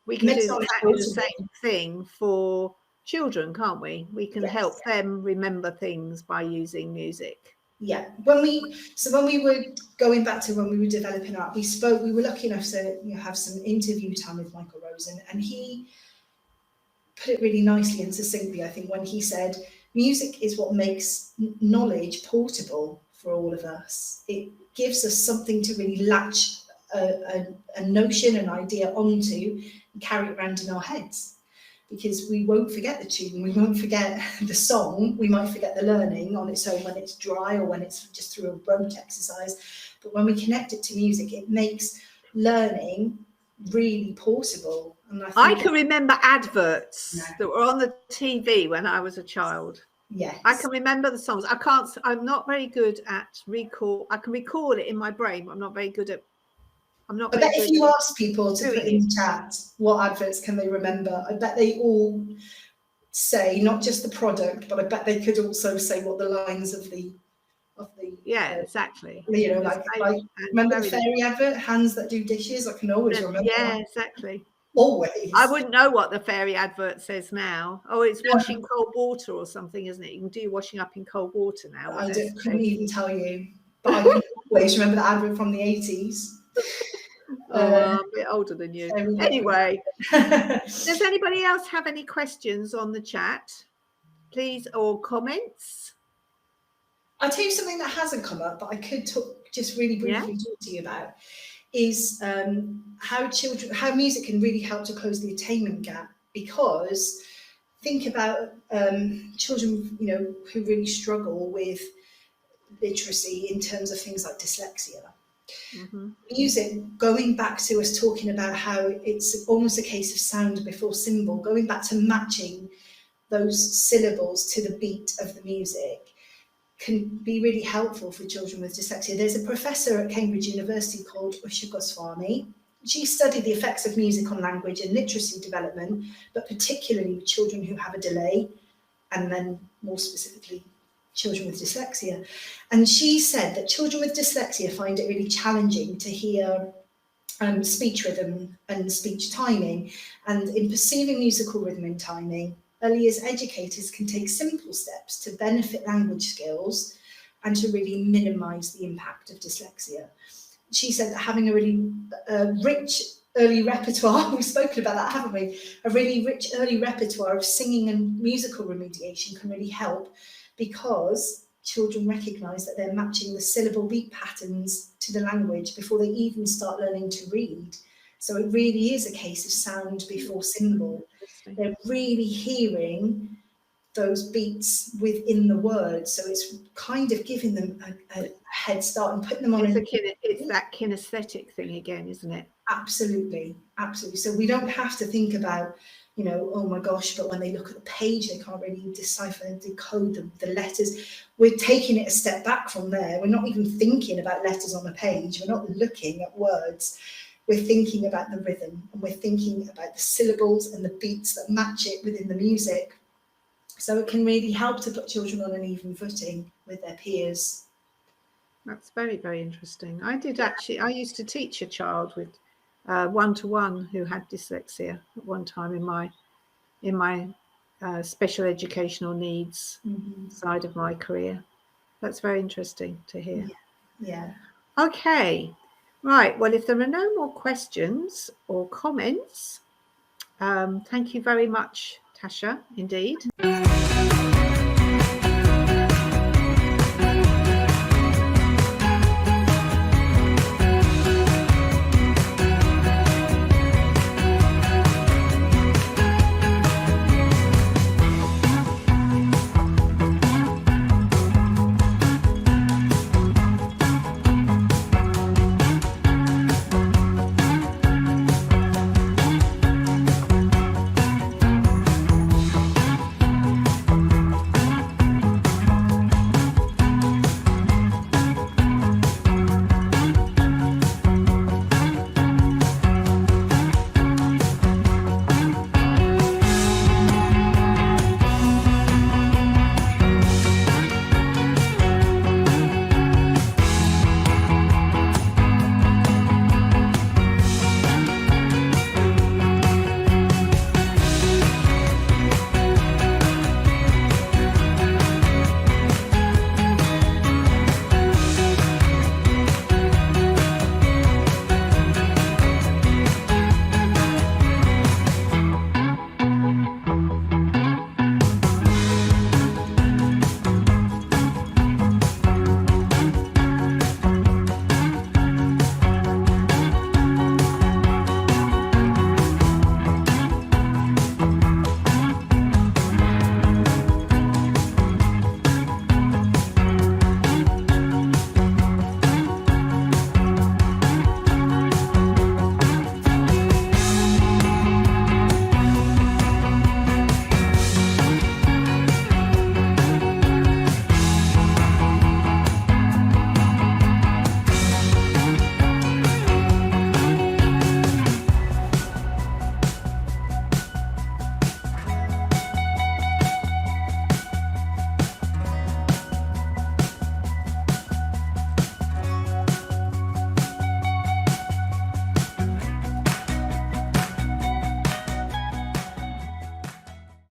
A: we can do exactly the same thing for children, can't we? We can help them remember things by using music.
B: Yeah, when we were going back to when we were developing art, we were lucky enough to have some interview time with Michael Rosen, and he put it really nicely and succinctly, I think, when he said, music is what makes knowledge portable for all of us. It gives us something to really latch a notion, an idea onto and carry it around in our heads. Because we won't forget the tune, we won't forget the song, we might forget the learning on its own when it's dry or when it's just through a rote exercise. But when we connect it to music, it makes learning really portable. And
A: I can remember adverts that were on the TV when I was a child.
B: Yes.
A: I can remember the songs. I'm not very good at recall. I can recall it in my brain, but I'm not very good at. I bet
B: if you ask people to put in the chat what adverts can they remember, I bet they all say not just the product, but I bet they could also say what the lines of the
A: exactly.
B: Like remember the fairy advert, hands that do dishes? I can always remember.
A: Yeah, exactly.
B: Always.
A: I wouldn't know what the fairy advert says now. Oh, it's washing cold water or something, isn't it? You can do washing up in cold water now.
B: I couldn't even tell you, but I can always remember the advert from the 80s.
A: I'm a bit older than you. Anyway, does anybody else have any questions on the chat, please, or comments?
B: I'll tell you something that hasn't come up, but I could just really briefly talk to you about is how music can really help to close the attainment gap. Because think about children, who really struggle with literacy in terms of things like dyslexia. Mm-hmm. Music, going back to us talking about how it's almost a case of sound before symbol, going back to matching those syllables to the beat of the music can be really helpful for children with dyslexia. There's a professor at Cambridge University called Usha Goswami. She studied the effects of music on language and literacy development, but particularly with children who have a delay, and then more specifically children with dyslexia. And she said that children with dyslexia find it really challenging to hear speech rhythm and speech timing. And in perceiving musical rhythm and timing, early years educators can take simple steps to benefit language skills and to really minimise the impact of dyslexia. she said that having a really rich early repertoire, we've spoken about that, haven't we? A really rich early repertoire of singing and musical remediation can really help, because children recognise that they're matching the syllable beat patterns to the language before they even start learning to read. So it really is a case of sound before symbol. They're really hearing those beats within the word, so it's kind of giving them a head start and putting them on.
A: It's that kinesthetic thing again, isn't it?
B: Absolutely, absolutely. So we don't have to think about, you know, oh my gosh, but when they look at the page, they can't really decipher and decode the letters. We're taking it a step back from there. We're not even thinking about letters on a page. We're not looking at words. We're thinking about the rhythm, and we're thinking about the syllables and the beats that match it within the music. So it can really help to put children on an even footing with their peers.
A: That's very, very interesting. I used to teach a child with one-to-one who had dyslexia at one time in my special educational needs side of my career. That's very interesting to hear.
B: Yeah.
A: Okay. Right. Well, if there are no more questions or comments, thank you very much, Tasha, indeed.